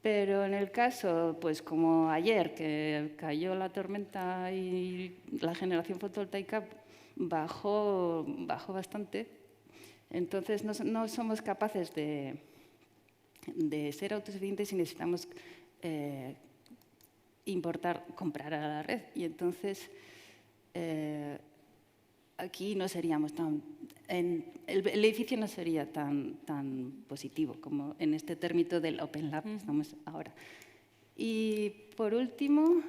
Pero en el caso, pues como ayer, que cayó la tormenta y la generación fotovoltaica bajó bastante, entonces no somos capaces de ser autosuficientes y necesitamos comprar a la red. Y entonces aquí no seríamos el edificio no sería tan positivo como en este término del Open Lab que estamos ahora. Y por último,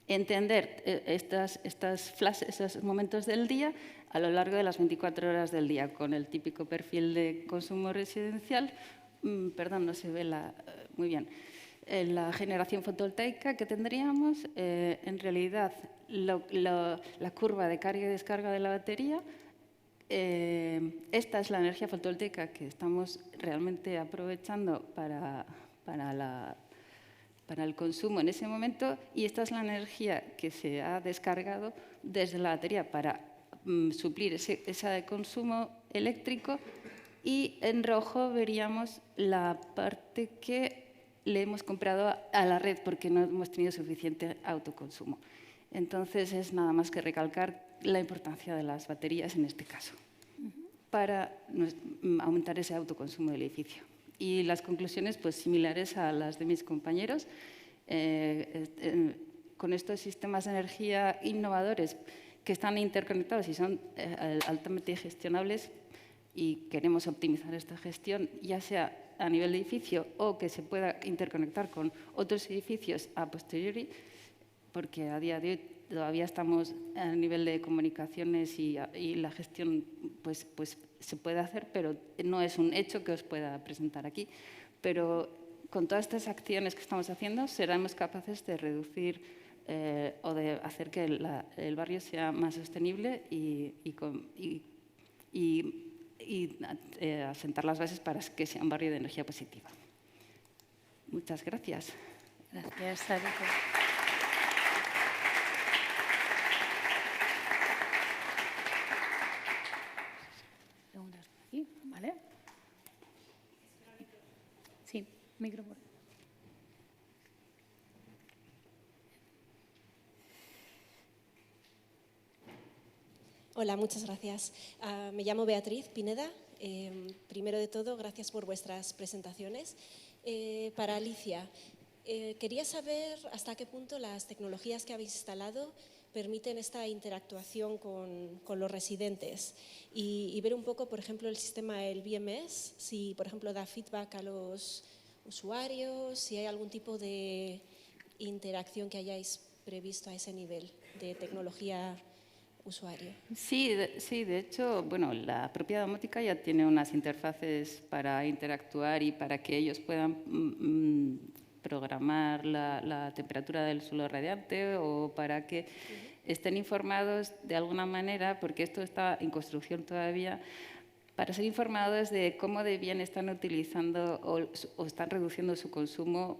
entender esos momentos del día a lo largo de las 24 horas del día, con el típico perfil de consumo residencial. Perdón, no se ve muy bien. La generación fotovoltaica que tendríamos, en realidad, la curva de carga y descarga de la batería, esta es la energía fotovoltaica que estamos realmente aprovechando para el consumo en ese momento, y esta es la energía que se ha descargado desde la batería para suplir ese consumo eléctrico. Y en rojo veríamos la parte que le hemos comprado a la red porque no hemos tenido suficiente autoconsumo. Entonces, es nada más que recalcar la importancia de las baterías en este caso para aumentar ese autoconsumo del edificio. Y las conclusiones, pues similares a las de mis compañeros. Con estos sistemas de energía innovadores que están interconectados y son altamente gestionables, y queremos optimizar esta gestión, ya sea a nivel de edificio o que se pueda interconectar con otros edificios a posteriori, porque a día de hoy todavía estamos a nivel de comunicaciones y la gestión pues se puede hacer, pero no es un hecho que os pueda presentar aquí. Pero con todas estas acciones que estamos haciendo seremos capaces de reducir o de hacer que el barrio sea más sostenible y asentar las bases para que sea un barrio de energía positiva. Muchas gracias. Gracias, Sariko. Preguntas por aquí, ¿vale? Sí, micrófono. Hola, muchas gracias. Me llamo Beatriz Pineda. Primero de todo, gracias por vuestras presentaciones. Para Alicia, quería saber hasta qué punto las tecnologías que habéis instalado permiten esta interactuación con los residentes y ver un poco, por ejemplo, el sistema del BMS, si, por ejemplo, da feedback a los usuarios, si hay algún tipo de interacción que hayáis previsto a ese nivel de tecnología usuario. Sí, de hecho, bueno, la propia domótica ya tiene unas interfaces para interactuar y para que ellos puedan programar la temperatura del suelo radiante o para que estén informados de alguna manera, porque esto está en construcción todavía, para ser informados de cómo de bien están utilizando o están reduciendo su consumo.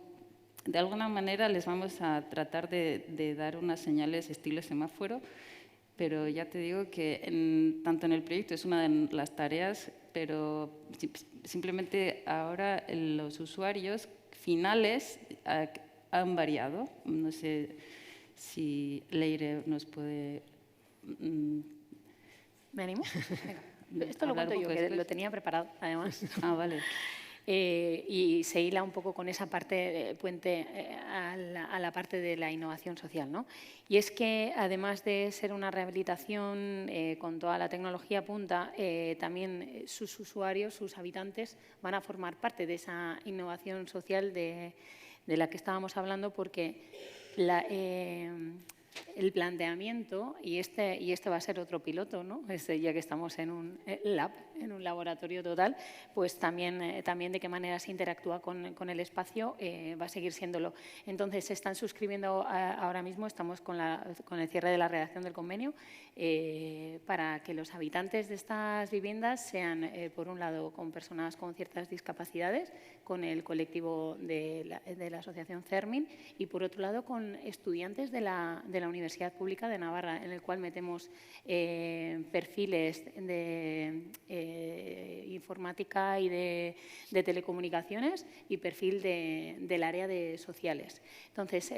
De alguna manera les vamos a tratar de dar unas señales estilo semáforo, pero ya te digo que tanto en el proyecto es una de las tareas, pero simplemente ahora los usuarios finales han variado. No sé si Leire nos puede... ¿Me animo? Esto lo cuento yo, que lo tenía preparado, además. Ah, vale. Y se hila un poco con esa parte puente a la parte de la innovación social, ¿no? Y es que, además de ser una rehabilitación con toda la tecnología punta, también sus usuarios, sus habitantes, van a formar parte de esa innovación social de la que estábamos hablando, porque el planteamiento, y este va a ser otro piloto, ¿no? Ya que estamos en un lab, en un laboratorio total, pues también de qué manera se interactúa con el espacio va a seguir siéndolo. Entonces, se están suscribiendo ahora mismo, estamos con el cierre de la redacción del convenio, para que los habitantes de estas viviendas sean, por un lado, con personas con ciertas discapacidades, con el colectivo de la asociación CERMIN, y por otro lado con estudiantes de la Universidad Pública de Navarra, en el cual metemos perfiles de informática y de telecomunicaciones y perfil del área de sociales. Entonces,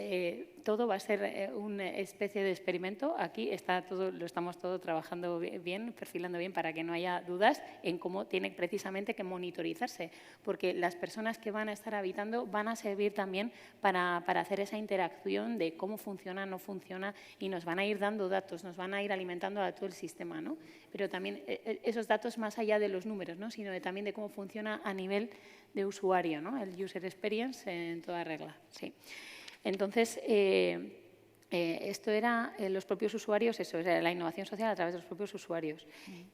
todo va a ser una especie de experimento. Aquí lo estamos todo trabajando bien, perfilando bien, para que no haya dudas en cómo tiene precisamente que monitorizarse, porque las personas que van a estar habitando van a servir también para hacer esa interacción de cómo funciona, no funciona, y nos van a ir dando datos, nos van a ir alimentando a todo el sistema, ¿no? Pero también esos datos más allá de los números, ¿no? Sino también de cómo funciona a nivel de usuario, ¿no? El user experience en toda regla. Sí. Entonces, esto era los propios usuarios, eso, era la innovación social a través de los propios usuarios,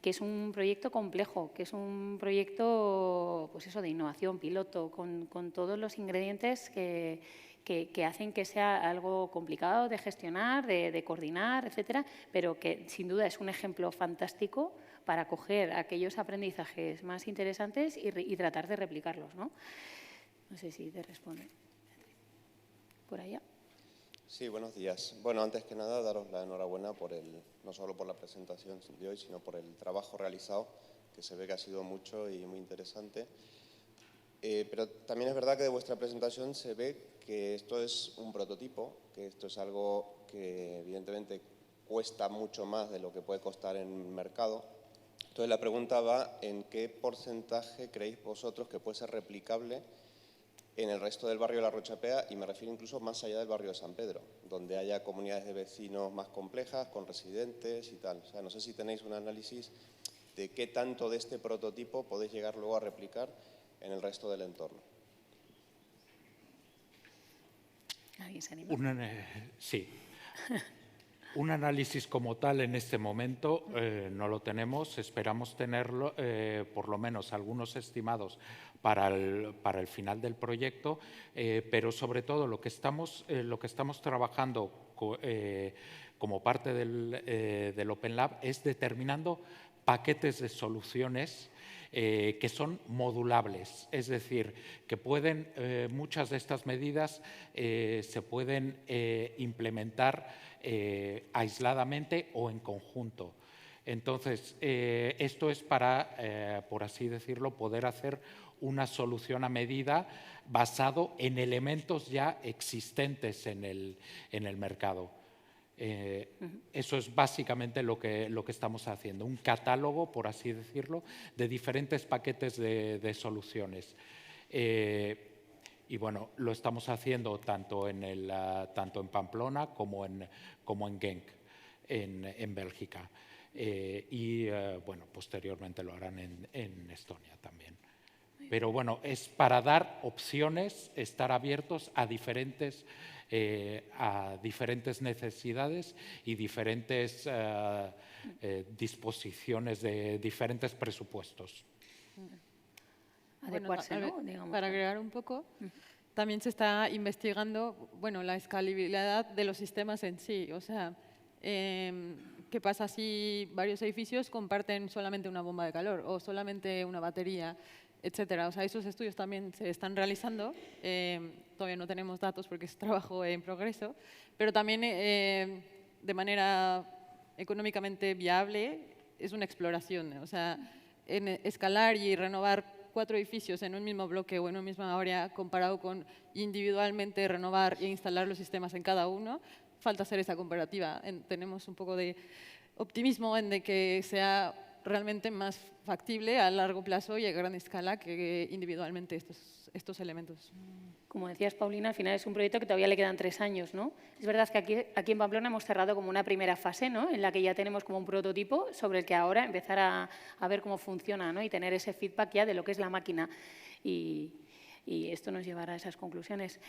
que es un proyecto complejo, que es un proyecto, pues eso, de innovación, piloto, con todos los ingredientes que hacen que sea algo complicado de gestionar, de coordinar, etcétera, pero que sin duda es un ejemplo fantástico para coger aquellos aprendizajes más interesantes y tratar de replicarlos, ¿no? No sé si te responde. Por allá. Sí, buenos días. Bueno, antes que nada, daros la enhorabuena no solo por la presentación de hoy, sino por el trabajo realizado, que se ve que ha sido mucho y muy interesante. Pero también es verdad que de vuestra presentación se ve que esto es un prototipo, que esto es algo que evidentemente cuesta mucho más de lo que puede costar en el mercado. Entonces la pregunta va en qué porcentaje creéis vosotros que puede ser replicable en el resto del barrio de La Rochapea, y me refiero incluso más allá del barrio de San Pedro, donde haya comunidades de vecinos más complejas, con residentes y tal. O sea, no sé si tenéis un análisis de qué tanto de este prototipo podéis llegar luego a replicar en el resto del entorno. ¿Alguien se anima? Sí. Un análisis como tal en este momento no lo tenemos. Esperamos tenerlo, por lo menos algunos estimados para el final del proyecto, pero sobre todo lo que estamos trabajando como parte del Open Lab es determinando paquetes de soluciones que son modulables, es decir, que muchas de estas medidas se pueden implementar aisladamente o en conjunto. Entonces, esto es para, por así decirlo, poder hacer una solución a medida basado en elementos ya existentes en el mercado. Eso es básicamente lo que estamos haciendo, un catálogo, por así decirlo, de diferentes paquetes de soluciones. Y bueno, lo estamos haciendo tanto en Pamplona como en Genk, en Bélgica. Bueno, posteriormente lo harán en Estonia también. Pero bueno, es para dar opciones, estar abiertos a diferentes necesidades y diferentes disposiciones de diferentes presupuestos. Adecuarse, ¿no? Digamos. Para agregar un poco, también se está investigando, bueno, la escalabilidad de los sistemas en sí. O sea, ¿qué pasa si varios edificios comparten solamente una bomba de calor o solamente una batería, etcétera? O sea, esos estudios también se están realizando. Todavía no tenemos datos porque es trabajo en progreso, pero también de manera económicamente viable es una exploración. O sea, en escalar y renovar 4 edificios en un mismo bloque o en una misma área comparado con individualmente renovar e instalar los sistemas en cada uno, falta hacer esa comparativa. Tenemos un poco de optimismo en de que sea realmente más factible a largo plazo y a gran escala que individualmente estos elementos. Como decías, Paulina, al final es un proyecto que todavía le quedan 3 años, ¿no? Es verdad que aquí en Pamplona hemos cerrado como una primera fase, ¿no? En la que ya tenemos como un prototipo sobre el que ahora empezar a ver cómo funciona, ¿no? Y tener ese feedback ya de lo que es la máquina. Y esto nos llevará a esas conclusiones.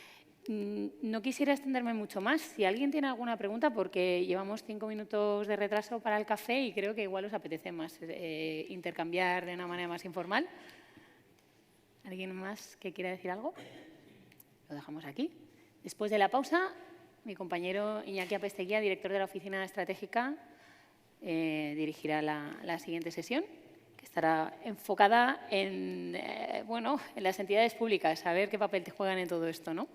No quisiera extenderme mucho más. Si alguien tiene alguna pregunta, porque llevamos 5 minutos de retraso para el café y creo que igual os apetece más intercambiar de una manera más informal. ¿Alguien más que quiera decir algo? Lo dejamos aquí. Después de la pausa, mi compañero Iñaki Apesteguía, director de la Oficina Estratégica, dirigirá la siguiente sesión, que estará enfocada en las entidades públicas, a ver qué papel te juegan en todo esto, ¿no?